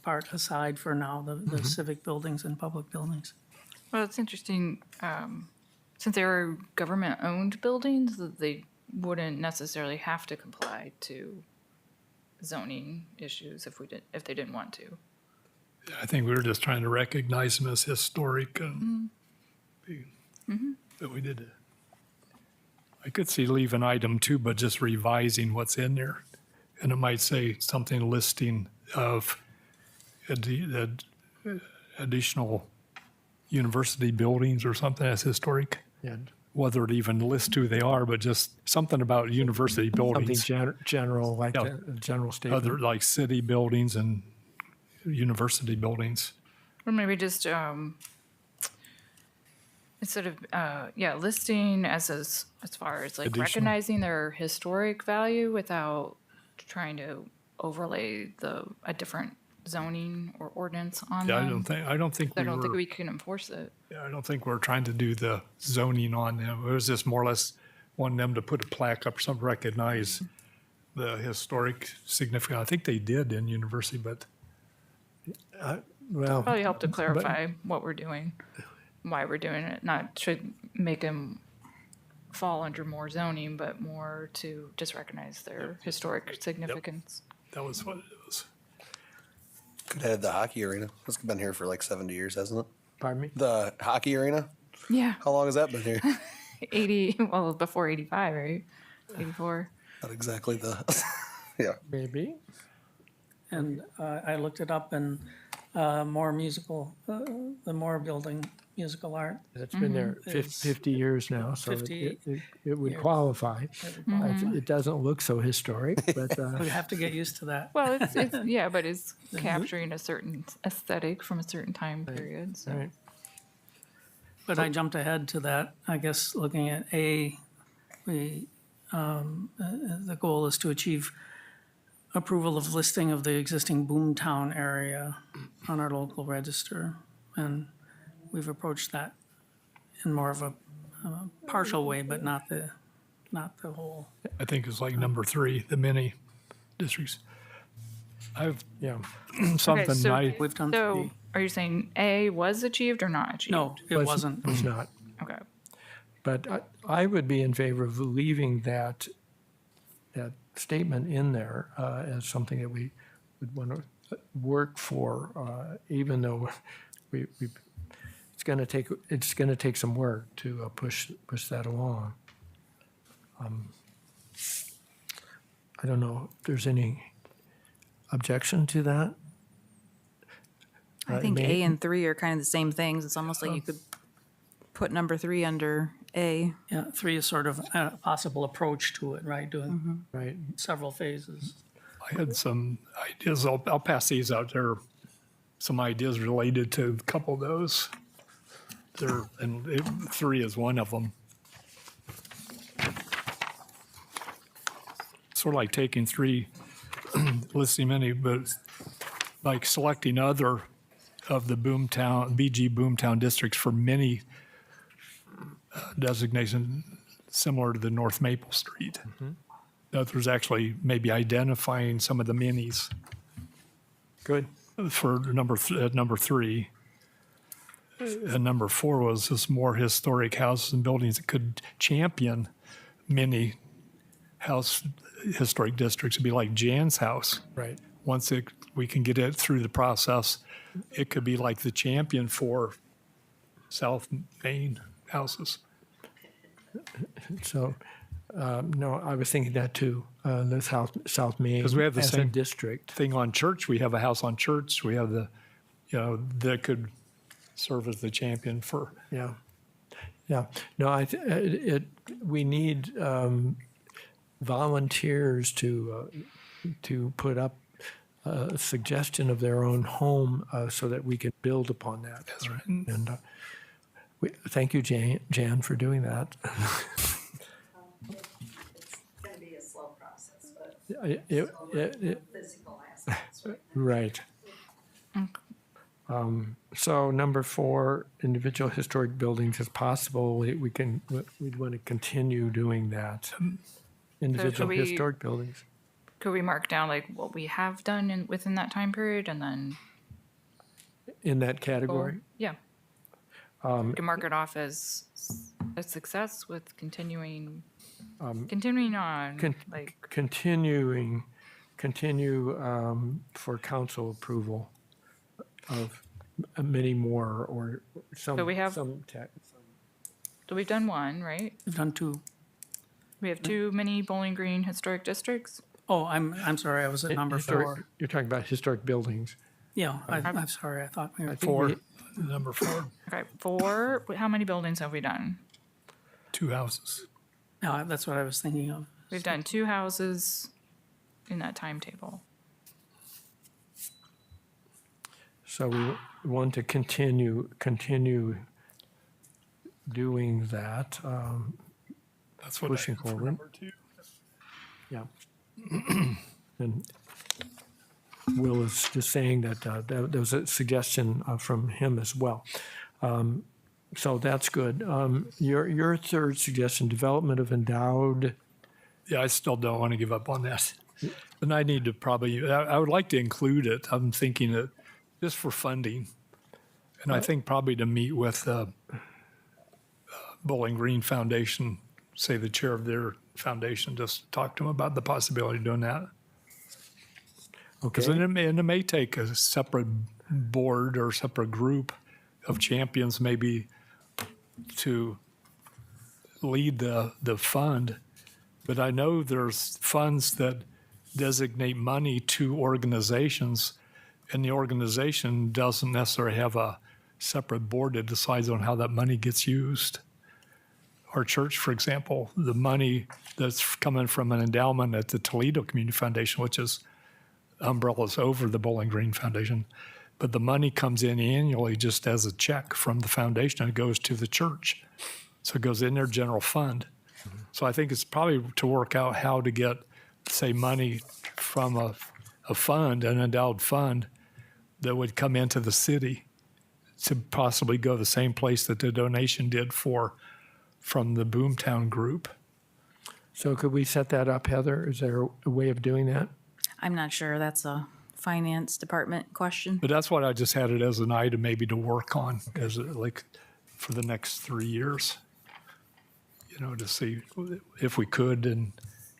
part aside for now, Mm-hmm. the civic buildings and public buildings. Well, it's interesting, since they are government-owned buildings, that they wouldn't necessarily have to comply to zoning issues if they didn't want to. I think we were just trying to recognize them as historic and that we did it. I could see leaving item 2, but just revising what's in there. And it might say something listing of additional university buildings or something as historic. Yeah. Whether it even lists who they are, but just something about university Something buildings. general, like Yeah. a general statement. Other like city buildings and university buildings. Or maybe just, instead of, listing as far as like Additional. recognizing their historic value without trying to overlay a different zoning or ordinance on Yeah, them. I don't think I we don't think were, we can enforce it. yeah, I don't think we're trying to do the zoning on them. It was just more or less wanting them to put a plaque up or something, recognize the historic significance. I think they did in university, but Well, Probably help to clarify what we're doing, why we're doing it, not should make them fall under more zoning, but more to just recognize their historic significance. that was what it was. Could have the hockey arena. It's been here for like 70 years, hasn't it? pardon me? The hockey arena? Yeah, How long has that been here? 80, well, before 85, right? 84. Not exactly the, yeah. Maybe. And I looked it up, and Moore Musical, the Moore Building, musical art. It's been there It's 50 years now, so 50 it would years. qualify. It doesn't look so historic, but We have to get used to that. Well, it's yeah, but it's capturing a certain aesthetic from a certain time period. So. right. But I jumped ahead to that. I guess looking at A, the goal is to achieve approval of listing of the existing boomtown area on our local register. And we've approached that in more of a partial way, but not the whole. I think it's like number 3, the mini districts. I've Yeah. something so- I, We've done So, three. are you saying A was achieved or not achieved? No, it wasn't. It's not. Okay. But I would be in favor of leaving that statement in there as something that we would want to work for, even though it's going to take some work to push that along. I don't know if there's any objection to that. I think may- A and 3 are kind of the same things. It's almost like you could put number 3 under A. Yeah, 3 is sort of a possible approach to it, right? Doing Right. several phases. I had some ideas. I'll pass these out. There are some ideas related to a couple of those. And 3 is one of them. Sort of like taking 3, listing many, but like selecting other of the Boomtown, BG Boomtown districts for many designation similar to the North Maple Street. That there's actually maybe identifying some of the minis Good. for number 3. And number 4 was just more historic houses and buildings that could champion many historic districts. It'd be like Jan's house. Right. Once we can get it through the process, it could be like the champion for South Main houses. So, no, I was thinking that too, the South Main. 'Cause we have the as a same district. Thing on Church, we have a house on Church. We have that could serve as the champion for. Yeah. Yeah. No, we need volunteers to put up a suggestion of their own home so that we can build upon that. That's right. And thank you, Jan, for doing that. It's gonna be a slow process, but It- still it- the physical aspects, right? Right. So number 4, individual historic buildings as possible. We'd want to continue doing that. Individual we- historic buildings. Could we mark down like what we have done within that time period and then? In that category? Yeah. To mark it off as a success with continuing on, like, Continue for council approval of many more or some. So we have- some so we've done one, right? We've done 2. We have 2 mini Bowling Green historic districts. Oh, I'm sorry, I was at number 4. You're talking about historic buildings. Yeah, I'm sorry, I thought we were. 4, number 4, Okay, 4, how many buildings have we done? 2 houses. No, that's what I was thinking of. We've done 2 houses in that timetable. So we want to continue doing that. That's what Pushing I had for forward. number 2. Yeah. And Will is just saying that there was a suggestion from him as well. So that's good. Your third suggestion, development of endowed. Yeah, I still don't want to give up on that. And I need to I would like to include it. I'm thinking that just for funding. And I think probably to meet with Bowling Green Foundation, say the chair of their foundation, just talk to them about the possibility of doing that. Okay. Because it may take a separate board or separate group of champions maybe to lead the fund. But I know there's funds that designate money to organizations, and the organization doesn't necessarily have a separate board that decides on how that money gets used. Our church, for example, the money that's coming from an endowment at the Toledo Community Foundation, which is umbrellas over the Bowling Green Foundation, but the money comes in annually just as a check from the foundation and it goes to the church. So it goes in their general fund. So I think it's probably to work out how to get, say, money from a fund, an endowed fund, that would come into the city to possibly go the same place that the donation did from the Boomtown group. So could we set that up, Heather? Is there a way of doing that? I'm not sure. That's a finance department question. But that's what I just had it as an item maybe to work on as like for the next 3 years. To see if we could and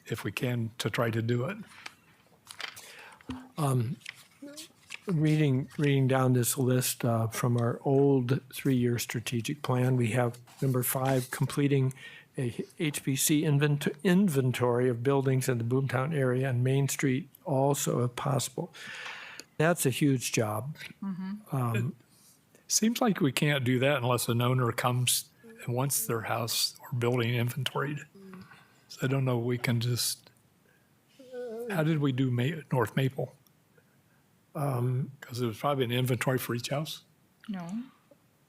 if we can to try to do it. Reading down this list from our old 3-year strategic plan, we have number 5, completing a HPC inventory of buildings in the Boomtown area and Main Street also if possible. That's a huge job. Seems like we can't do that unless an owner comes and wants their house or building inventoried. So I don't know, we can just, how did we do North Maple? Because it was probably an inventory for each house. No,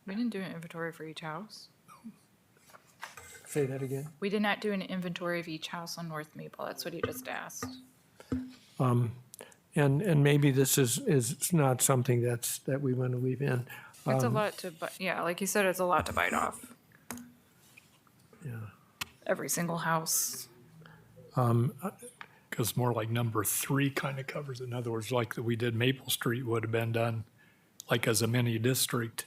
we didn't do an inventory for each house. Say that again. We did not do an inventory of each house on North Maple. That's what he just asked. And maybe this is not something that we want to leave in. It's a lot to, yeah, like you said, it's a lot to bite off. Yeah. Every single house. Because more like number 3 kind of covers it. In other words, like that we did Maple Street would have been done like as a mini district,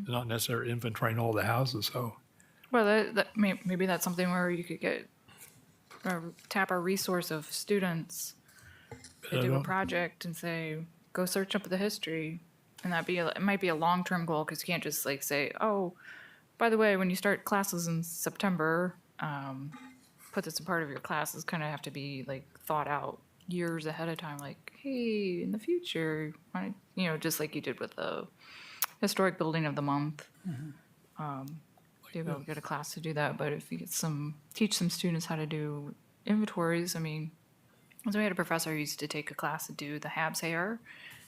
not necessarily inventorying all the houses. So Well, maybe that's something where you could get, tap our resource of students to I do a don't- project and say, go search up the history. And it might be a long-term goal because you can't just like say, oh, by the way, when you start classes in September, put this a part of your classes kind of have to be like thought out years ahead of time. Like, hey, in the future, just like you did with the historic building of the month. You'll be able to get a class to do that. But if you teach some students how to do inventories, I mean, so we had a professor who used to take a class to do the Habs hair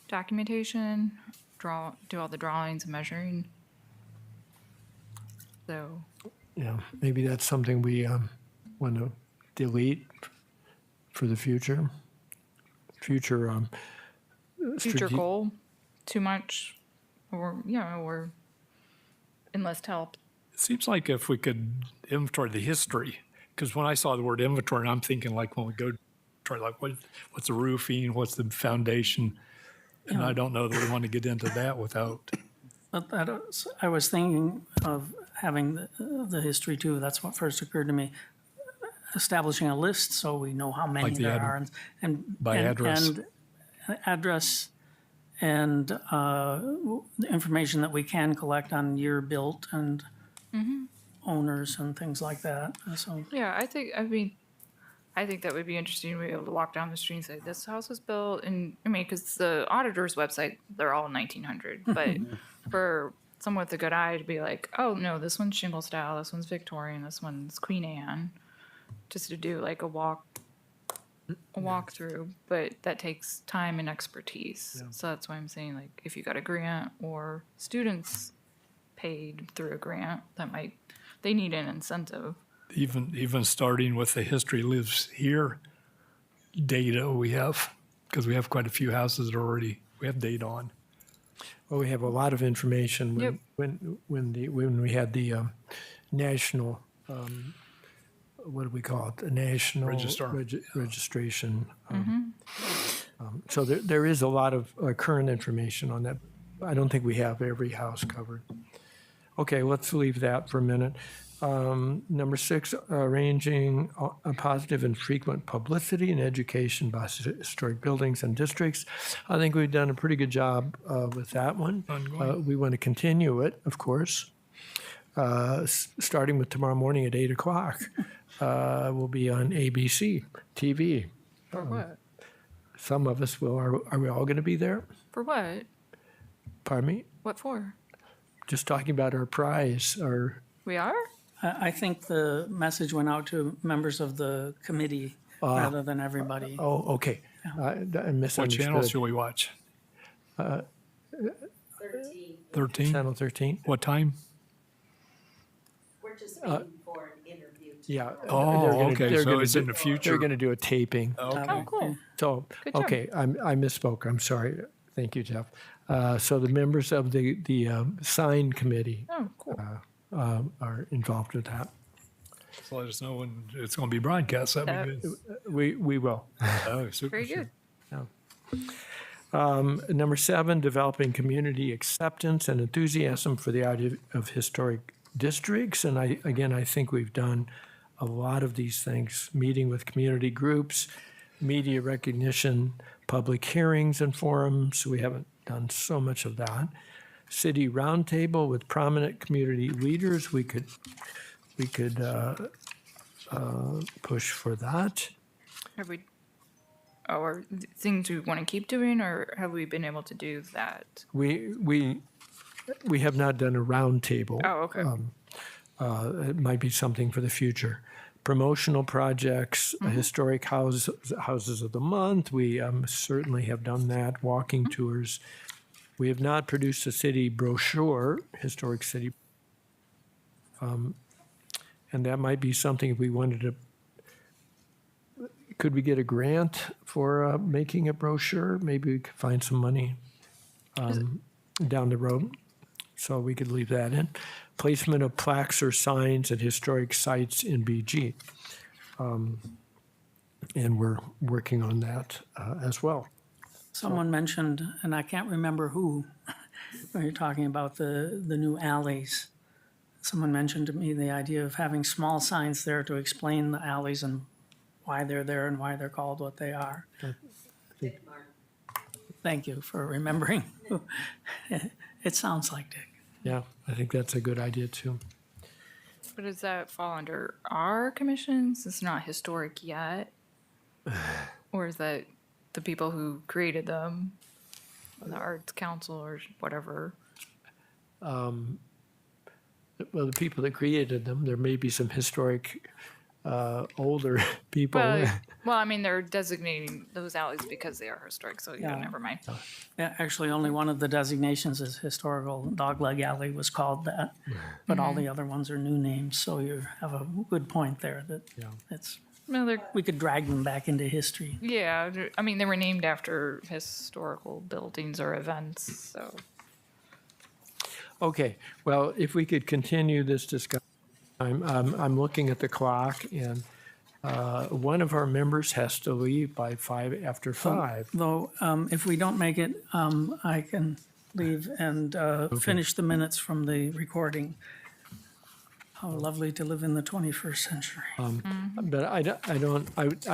documentation, do all the drawings and measuring. So Yeah, maybe that's something we want to delete for the future. Future strate- goal, too much, or enlist help. it seems like if we could inventory the history, because when I saw the word inventory, I'm thinking like when we go try like what's the roofing, what's the foundation, and I don't know that we want to get into that without. But I was thinking of having the history too. That's what first occurred to me. Establishing a list so we know how many Like the there are, and by address. and address, and the information that we can collect on year built and owners and things like that. So Yeah, I think that would be interesting to be able to walk down the street and say, this house was built in, because the auditor's website, they're all 1900. But for someone with a good eye to be like, oh, no, this one's shingle style, this one's Victorian, this one's Queen Anne, just to do like a walkthrough. But that takes time and expertise. So that's why I'm saying, like, if you got a grant or students paid through a grant, they need an incentive. Even starting with the history lives here data we have, because we have quite a few houses that we have data on. Well, we have a lot of information Yep. when we had the national, what do we call it? The national Register. registration. So there is a lot of current information on that. I don't think we have every house covered. Okay, let's leave that for a minute. Number 6, arranging a positive and frequent publicity and education by historic buildings and districts. I think we've done a pretty good job with that one. Ongoing. We want to continue it, of course, starting with tomorrow morning at 8 o'clock. We'll be on ABC TV. For what? Some of us will. Are we all going to be there? For what? Pardon me? What for? Just talking about our prize, We are? I think the message went out to members of the committee rather than everybody. Oh, okay. I What misunderstood. channels should we watch? 13, 13? Channel 13? What time? we're just waiting for an interview. Yeah. Oh, okay, they're so gonna it's do- in the future. They're going to do a taping. Oh, cool. So, Good job. okay, I misspoke. I'm sorry. Thank you, Jeff. So the members of the sign committee Oh, cool. are involved with that. So let us know when it's going to be broadcast. That'd be good. We will. Oh, super. Very good. Number 7, developing community acceptance and enthusiasm for the idea of historic districts. And I think we've done a lot of these things, meeting with community groups, media recognition, public hearings and forums. We haven't done so much of that. City roundtable with prominent community leaders. We could push for that. Have we, or things we want to keep doing, or have we been able to do that? We have not done a roundtable. Oh, okay. It might be something for the future. Promotional projects, historic houses of the month. We certainly have done that. Walking tours. We have not produced a city brochure, historic city, and that might be something if we wanted to could we get a grant for making a brochure? Maybe we could find some money down the road. So we could leave that in. Placement of plaques or signs at historic sites in BG. And we're working on that as well. Someone mentioned, and I can't remember who, when you're talking about the new alleys. Someone mentioned to me the idea of having small signs there to explain the alleys and why they're there and why they're called what they are. Dick Martin. Thank you for remembering. It sounds like Dick. Yeah, I think that's a good idea too. But does that fall under our commissions? It's not historic yet? Or is that the people who created them? The Arts Council or whatever? Well, the people that created them, there may be some historic older people. Well, I mean, they're designating those alleys because they are historic, so yeah, Yeah. never mind. Yeah, actually, only one of the designations is historical. Dogleg Alley was called that, but all the other ones are new names. So you have a good point there that Yeah. it's, No, they're, we could drag them back into history. yeah, I mean, they were named after historical buildings or events, so. Okay, well, if we could continue this discussion, I'm looking at the clock, and one of our members has to leave by after 5. Though, if we don't make it, I can leave and finish the minutes from the recording. How lovely to live in the 21st century. But I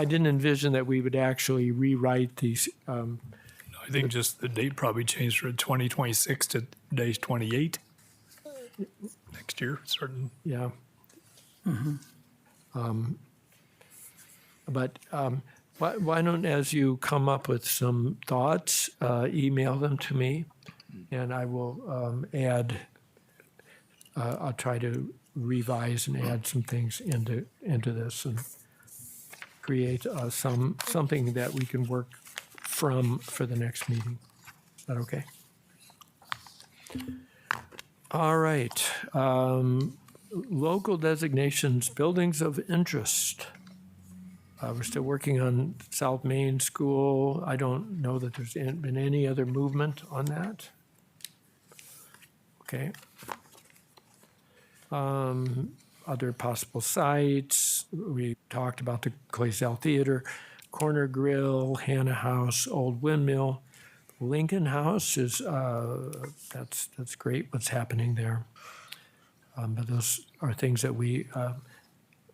didn't envision that we would actually rewrite these. I think just the date probably changed from 2026 to today's 28. Next year, certain. Yeah. But why don't, as you come up with some thoughts, email them to me, and I will add. I'll try to revise and add some things into this and create something that we can work from for the next meeting. Is that okay? All right. Local designations, buildings of interest. We're still working on South Main School. I don't know that there's been any other movement on that. Okay. Other possible sites. We talked about the Claysdale Theater, Corner Grill, Hannah House, Old Windmill. Lincoln House is, that's great what's happening there. But those are things that we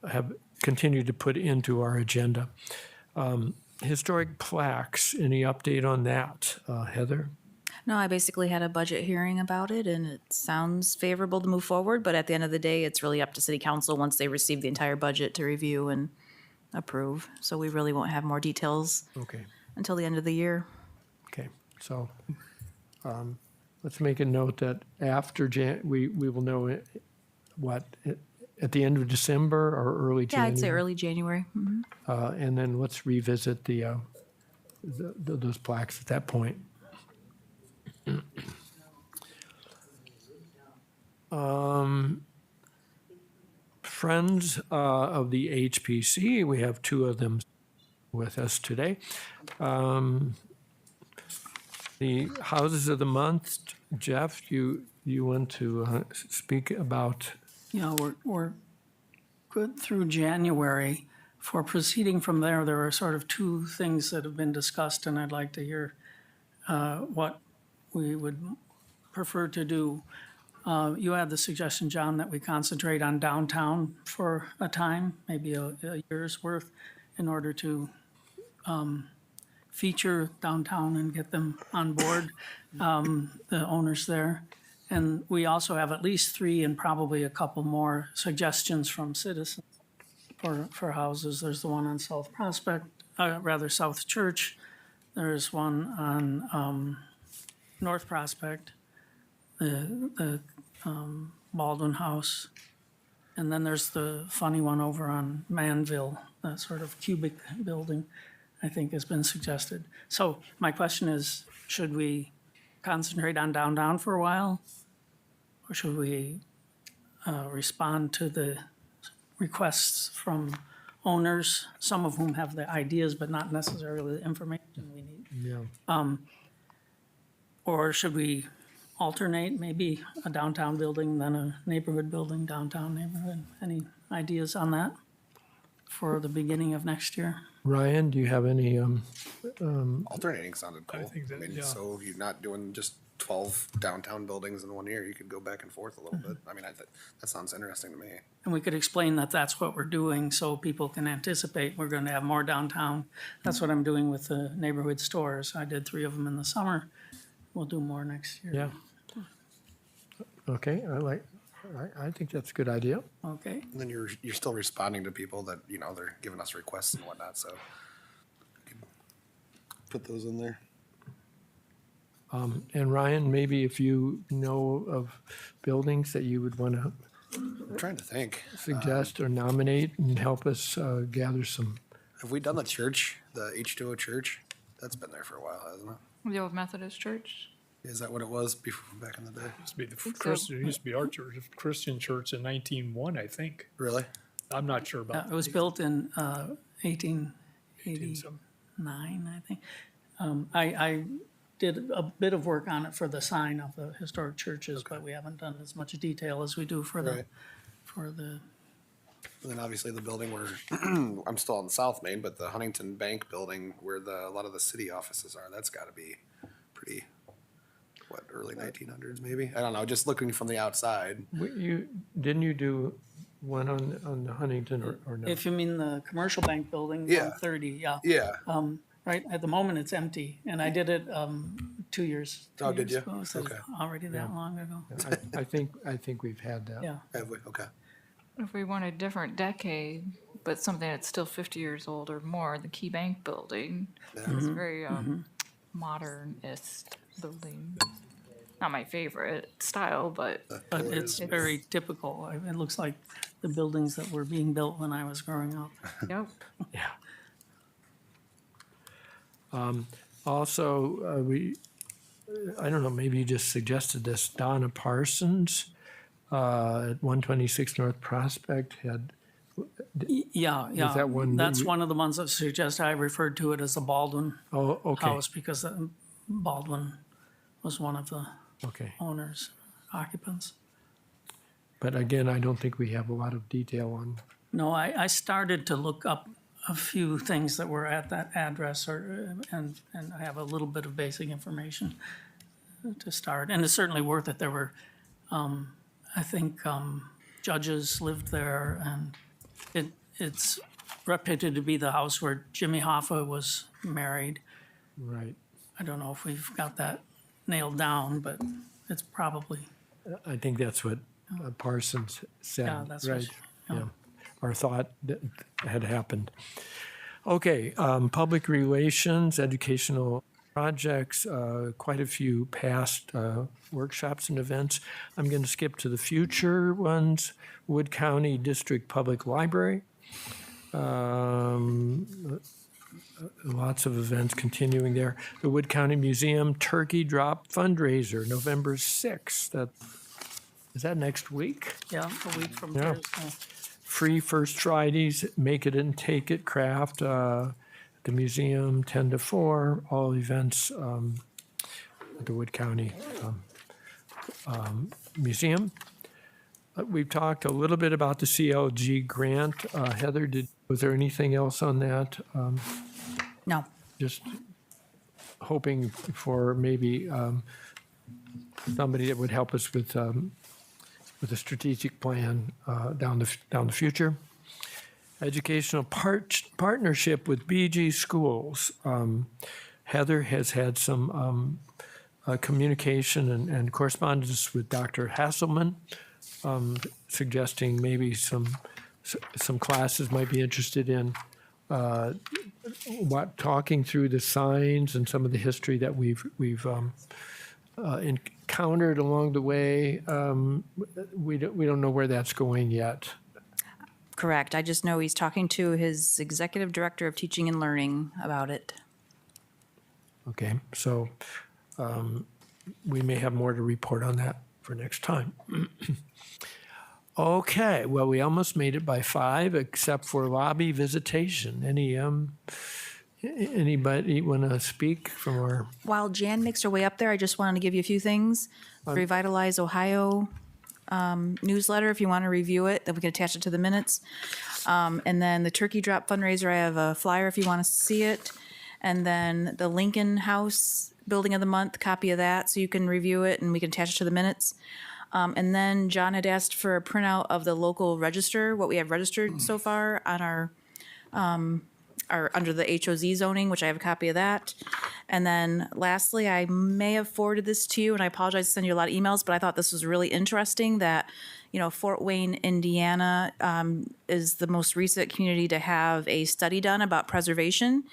have continued to put into our agenda. Historic plaques, any update on that, Heather? No, I basically had a budget hearing about it, and it sounds favorable to move forward, but at the end of the day, it's really up to city council once they receive the entire budget to review and approve. So we really won't have more details Okay, until the end of the year. okay. So let's make a note that after we will know at the end of December or early Yeah, January? I'd say early January. Mhm. And then let's revisit those plaques at that point. Friends of the HPC, we have 2 of them with us today. The houses of the month, Jeff, you want to speak about? Yeah, we're good through January. For proceeding from there, there are sort of 2 things that have been discussed, and I'd like to hear what we would prefer to do. You had the suggestion, John, that we concentrate on downtown for a time, maybe a year's worth, in order to feature downtown and get them on board, the owners there. And we also have at least 3 and probably a couple more suggestions from citizens for houses. There's the one on South Prospect, South Church. There's one on North Prospect, the Baldwin House. And then there's the funny one over on Manville, that sort of cubic building, I think has been suggested. So my question is, should we concentrate on downtown for a while? Or should we respond to the requests from owners, some of whom have the ideas but not necessarily the information we need? Yeah. Or should we alternate, maybe a downtown building, then a neighborhood building, downtown neighborhood? Any ideas on that for the beginning of next year? Ryan, do you have any, Alternating sounded cool. think that- I mean, yeah. so you're not doing just 12 downtown buildings in one year. You could go back and forth a little bit. I mean, that sounds interesting to me. And we could explain that that's what we're doing so people can anticipate we're going to have more downtown. That's what I'm doing with the neighborhood stores. I did 3 of them in the summer. We'll do more next year. yeah. Okay, I think that's a good idea. Okay. And then you're still responding to people that, you know, they're giving us requests and whatnot, so. we could Put those in there. And Ryan, maybe if you know of buildings that you would want to I'm trying to think. suggest or nominate and help us gather some. Have we done the church, the H2O church? That's been there for a while, hasn't it? The old Methodist church? Is that what it was before, back in the day? Used to be the Christian, it used to be our church, Christian church in 1901, I think. Really? I'm not sure about. It was built in 1889, 18 I think. I did a bit of work on it for the sign of the historic churches, but we haven't done as much detail as we do for Right. the, And then obviously the building where, I'm still on South Main, but the Huntington Bank building where a lot of the city offices are, that's gotta be pretty, what, early 1900s maybe? I don't know, just looking from the outside. Didn't you do one on the Huntington or no? if you mean the commercial bank building, Yeah. 130, yeah. Yeah, Right, at the moment, it's empty, and I did it 2 years. Oh, 2 did years you? ago, so it's Okay. already that long ago. I think we've had that. Yeah, have we? Okay. If we want a different decade, but something that's still 50 years old or more, the Key Bank building is very modernist building. Not my favorite style, but but it's very typical. It looks like the buildings that were being built when I was growing up. yep. Yeah. Also, I don't know, maybe you just suggested this, Donna Parsons at 126 North Prospect had, Yeah, yeah. that one that That's you- one of the ones that suggest I referred to it as the Baldwin oh, okay, house because Baldwin was one of the okay. owners, occupants. But again, I don't think we have a lot of detail on, No, I started to look up a few things that were at that address and I have a little bit of basic information to start. And it's certainly worth it. There were, I think, judges lived there and it's reputed to be the house where Jimmy Hoffa was married. right. I don't know if we've got that nailed down, but it's probably, I think that's what Parsons said, Yeah, that's what right? she- yeah. Yeah, or thought that had happened. Okay, public relations, educational projects, quite a few past workshops and events. I'm going to skip to the future ones. Wood County District Public Library. Lots of events continuing there. The Wood County Museum Turkey Drop fundraiser, November 6th. Is that next week? yeah, a week from Yeah. Thursday. Free First Fridays, Make It and Take It craft, the museum 10 to 4, all events at the Wood County Museum. We've talked a little bit about the CLG grant. Heather, was there anything else on that? No. Just hoping for maybe somebody that would help us with a strategic plan down the future. Educational partnership with BG Schools. Heather has had some communication and correspondence with Dr. Hasselman, suggesting maybe some classes might be interested in talking through the signs and some of the history that we've encountered along the way. We don't know where that's going yet. Correct. I just know he's talking to his executive director of teaching and learning about it. Okay, so we may have more to report on that for next time. Okay, well, we almost made it by 5, except for lobby visitation. Anybody want to speak from our, While Jan makes her way up there, I just wanted to give you a few things. Revitalize Ohio newsletter, if you want to review it, then we can attach it to the minutes. And then the Turkey Drop fundraiser, I have a flyer if you want to see it. And then the Lincoln House Building of the Month, copy of that, so you can review it and we can attach it to the minutes. And then John had asked for a printout of the local register, what we have registered so far on our under the HOZ zoning, which I have a copy of that. And then lastly, I may have forwarded this to you, and I apologize to send you a lot of emails, but I thought this was really interesting that, Fort Wayne, Indiana is the most recent community to have a study done about preservation.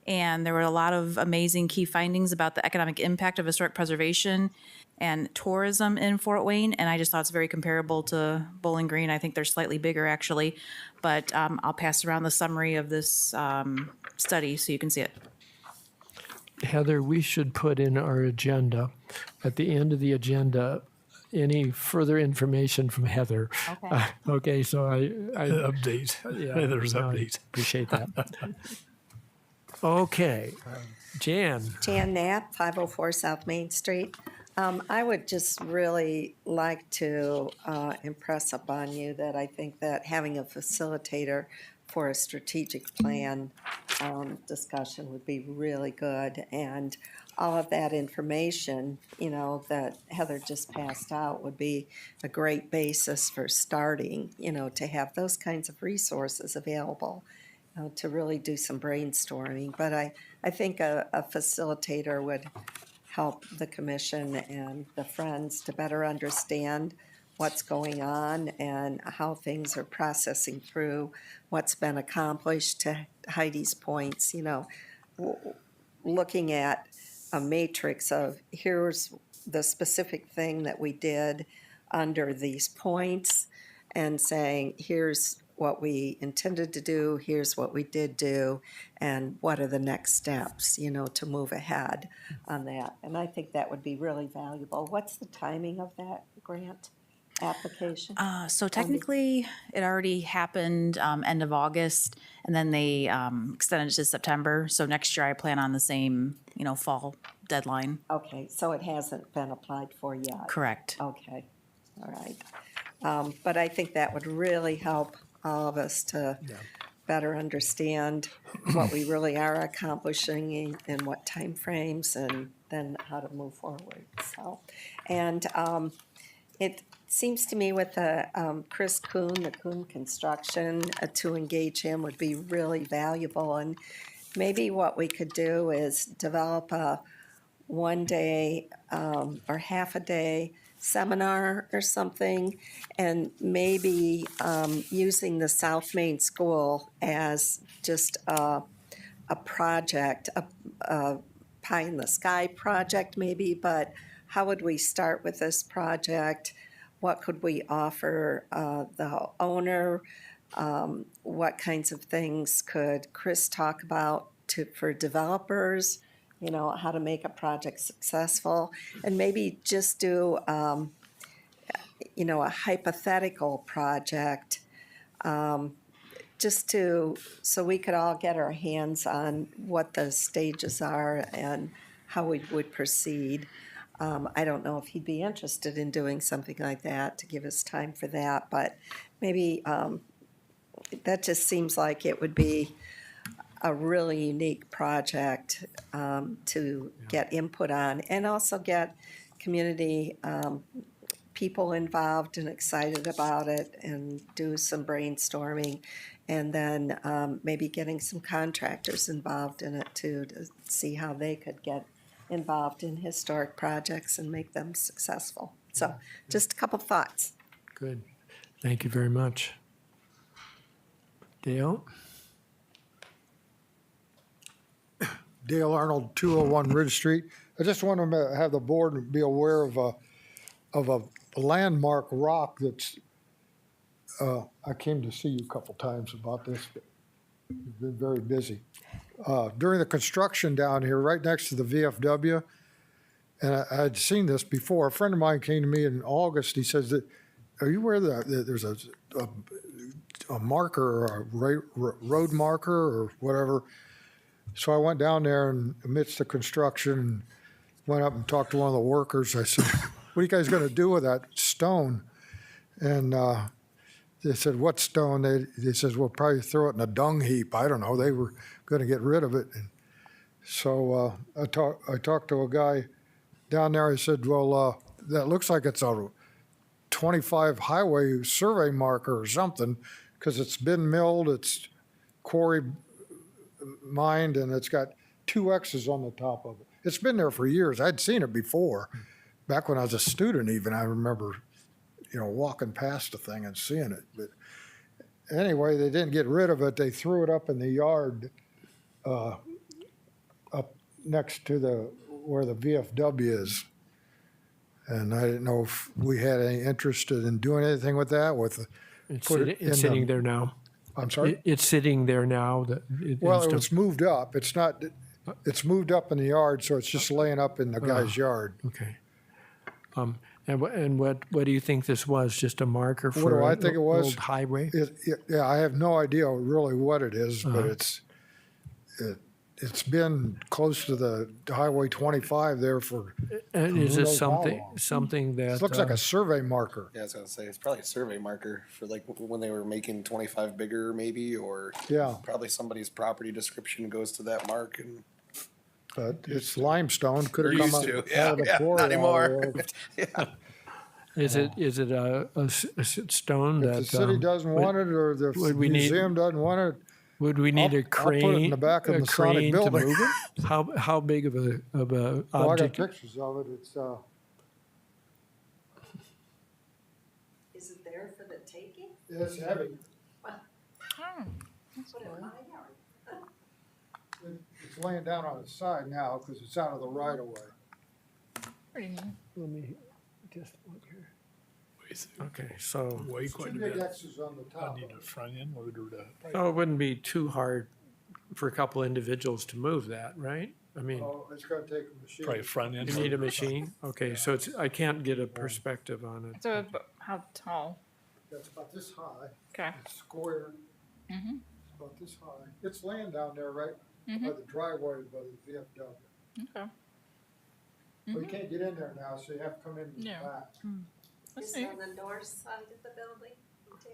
And there were a lot of amazing key findings about the economic impact of historic preservation and tourism in Fort Wayne. And I just thought it's very comparable to Bowling Green. I think they're slightly bigger, actually. But I'll pass around the summary of this study so you can see it. Heather, we should put in our agenda, at the end of the agenda, any further information from Heather. Okay. Okay, so I Update. yeah, There's no, I update. appreciate that. Okay, Jan. Jan Knapp, 504 South Main Street. I would just really like to impress upon you that I think that having a facilitator for a strategic plan discussion would be really good. And all of that information, that Heather just passed out would be a great basis for starting, to have those kinds of resources available. To really do some brainstorming. But I think a facilitator would help the commission and the Friends to better understand what's going on and how things are processing through what's been accomplished. To Heidi's points, looking at a matrix of here's the specific thing that we did under these points and saying here's what we intended to do, here's what we did do, and what are the next steps, to move ahead on that. And I think that would be really valuable. What's the timing of that grant application? So technically, it already happened end of August, and then they extended it to September. So next year, I plan on the same, fall deadline. Okay, so it hasn't been applied for yet? Correct. Okay, all right. But I think that would really help all of us to better understand what we really are accomplishing in what timeframes, and then how to move forward. So, and it seems to me with the Chris Kuhn, the Kuhn Construction, to engage him would be really valuable. And maybe what we could do is develop a one-day or half a day seminar or something, and maybe using the South Main School as just a project, a pie in the sky project maybe, but how would we start with this project? What could we offer the owner? What kinds of things could Chris talk about for developers? How to make a project successful, and maybe just do, a hypothetical project, just so we could all get our hands on what the stages are and how we would proceed. I don't know if he'd be interested in doing something like that to give us time for that, but maybe that just seems like it would be a really unique project to get input on, and also get community people involved and excited about it, and do some brainstorming, and then maybe getting some contractors involved in it too, to see how they could get involved in historic projects and make them successful. So just a couple thoughts. Good. Thank you very much. Dale? Dale Arnold, 201 Ridge Street. I just want to have the board be aware of a landmark rock that's, I came to see you a couple times about this, but you've been very busy. During the construction down here, right next to the VFW, and I had seen this before, a friend of mine came to me in August, he says that are you aware that there's a marker, or a road marker or whatever? So I went down there and amidst the construction and went up and talked to one of the workers. I said, what are you guys going to do with that stone? And they said, what stone? They says, well, probably throw it in a dung heap. I don't know. They were going to get rid of it. And so I talked to a guy down there. I said, well, that looks like it's a 25 highway survey marker or something, because it's been milled, it's quarry mined, and it's got 2 X's on the top of it. It's been there for years. I'd seen it before. Back when I was a student even, I remember, walking past the thing and seeing it. But anyway, they didn't get rid of it. They threw it up in the yard up next to where the VFW is. And I didn't know if we had any interest in doing anything with that. It's sitting there now. I'm sorry? It's sitting there now. Well, it was moved up. It's not, it's moved up in the yard, so it's just laying up in the guy's yard. Okay. And what do you think this was? Just a marker for What do I an think it was? old highway? Yeah, I have no idea really what it is, but it's been close to the Highway 25 there for, And is who this knows how long. something that? it looks like a survey marker. Yeah, I was gonna say, it's probably a survey marker for like when they were making 25 bigger maybe, or Yeah, probably somebody's property description goes to that mark and. but it's limestone, could Or have come used out to, out yeah, of the yeah, quarry. not anymore. out there. Is it a stone If that? the city doesn't want it, or the would we need- museum doesn't want it, Would we need I'll a put it in crane? the back of a the Masonic crane to building. move it? How big of a well, I got object? pictures of it, it's, Is it there for the taking? it's heavy. Put it in my yard. It's laying down on its side now because it's out of the right of way. Pretty neat. Let me just look here. Ways- Okay, so Way quite a Two big bit. X's on the I top. need a front end loader to. it wouldn't be too hard for a couple individuals to move that, right? I mean, Oh, it's gonna take a machine. Probably a front end. you need a loader. machine? Okay, so I can't get a perspective on it. So how tall? That's about this high, Okay. it's square. Mhm. It's about this high. It's laying down there right by Mhm. the driveway by the VFW. Okay. Well, you can't get in there now, so you have to come in the Yeah. back. Let's Is see. it on the north side of the building?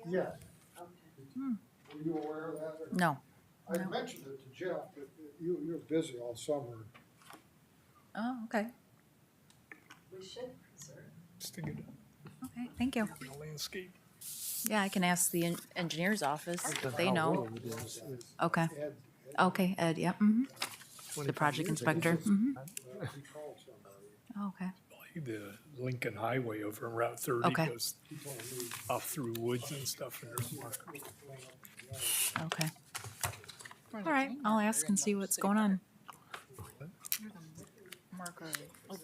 Dan? Yes. Okay. Were you aware of that? or- No. I mentioned it to Jeff, but you were busy all summer. Oh, okay. We should preserve. Just to get Okay, thank you. a landscape. Yeah, I can ask the engineer's office if they know. It is- it's- Okay, Ed- okay, Ed, yeah, mhm. The project inspector, mhm. he called somebody. Oh, okay. The Lincoln Highway over in Route 30 Okay. goes off through woods and stuff, and there's a marker. Okay. All right, I'll ask and see what's going on. Marker.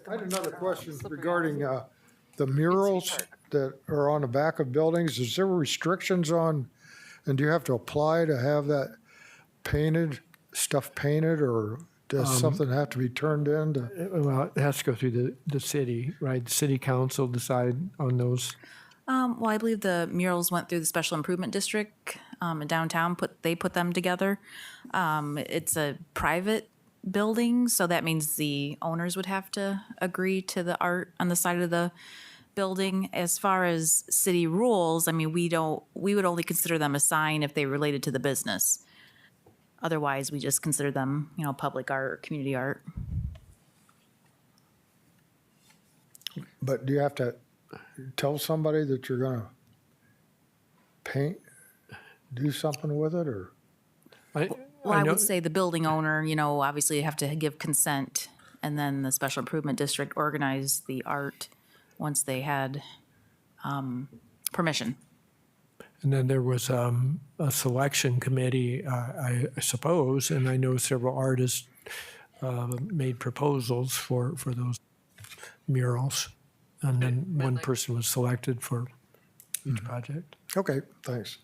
I had another question regarding the murals that are on the back of buildings. Is there restrictions on, and do you have to apply to have that stuff painted, or does something have to be turned in? Well, it has to go through the city, right? The city council decide on those. Well, I believe the murals went through the special improvement district in downtown. They put them together. It's a private building, so that means the owners would have to agree to the art on the side of the building. As far as city rules, I mean, we would only consider them a sign if they related to the business. Otherwise, we just consider them, public art or community art. But do you have to tell somebody that you're gonna do something with it, or? Well, I would say the building owner, obviously you have to give consent, and then the special improvement district organized the art once they had permission. And then there was a selection committee, I suppose, and I know several artists made proposals for those murals. And then one person was selected for each project. Okay, thanks.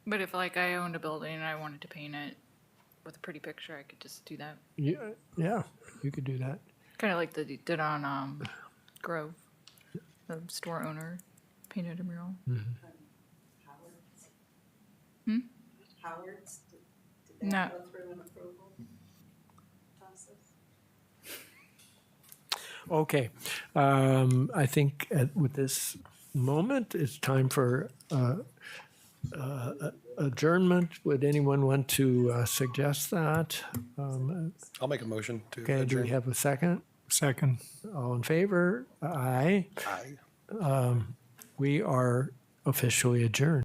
But if like I owned a building and I wanted to paint it with a pretty picture, I could just do that. Yeah, you could do that. Kind of like they did on Grove, the store owner. painted a mural. Howard's. Hmm? Howard's, did No. that go through an approval process? Okay, I think with this moment, it's time for adjournment. Would anyone want to suggest that? I'll make a motion to Okay, do we adjourn. have a second? Second. All in favor? Aye. Aye. We are officially adjourned.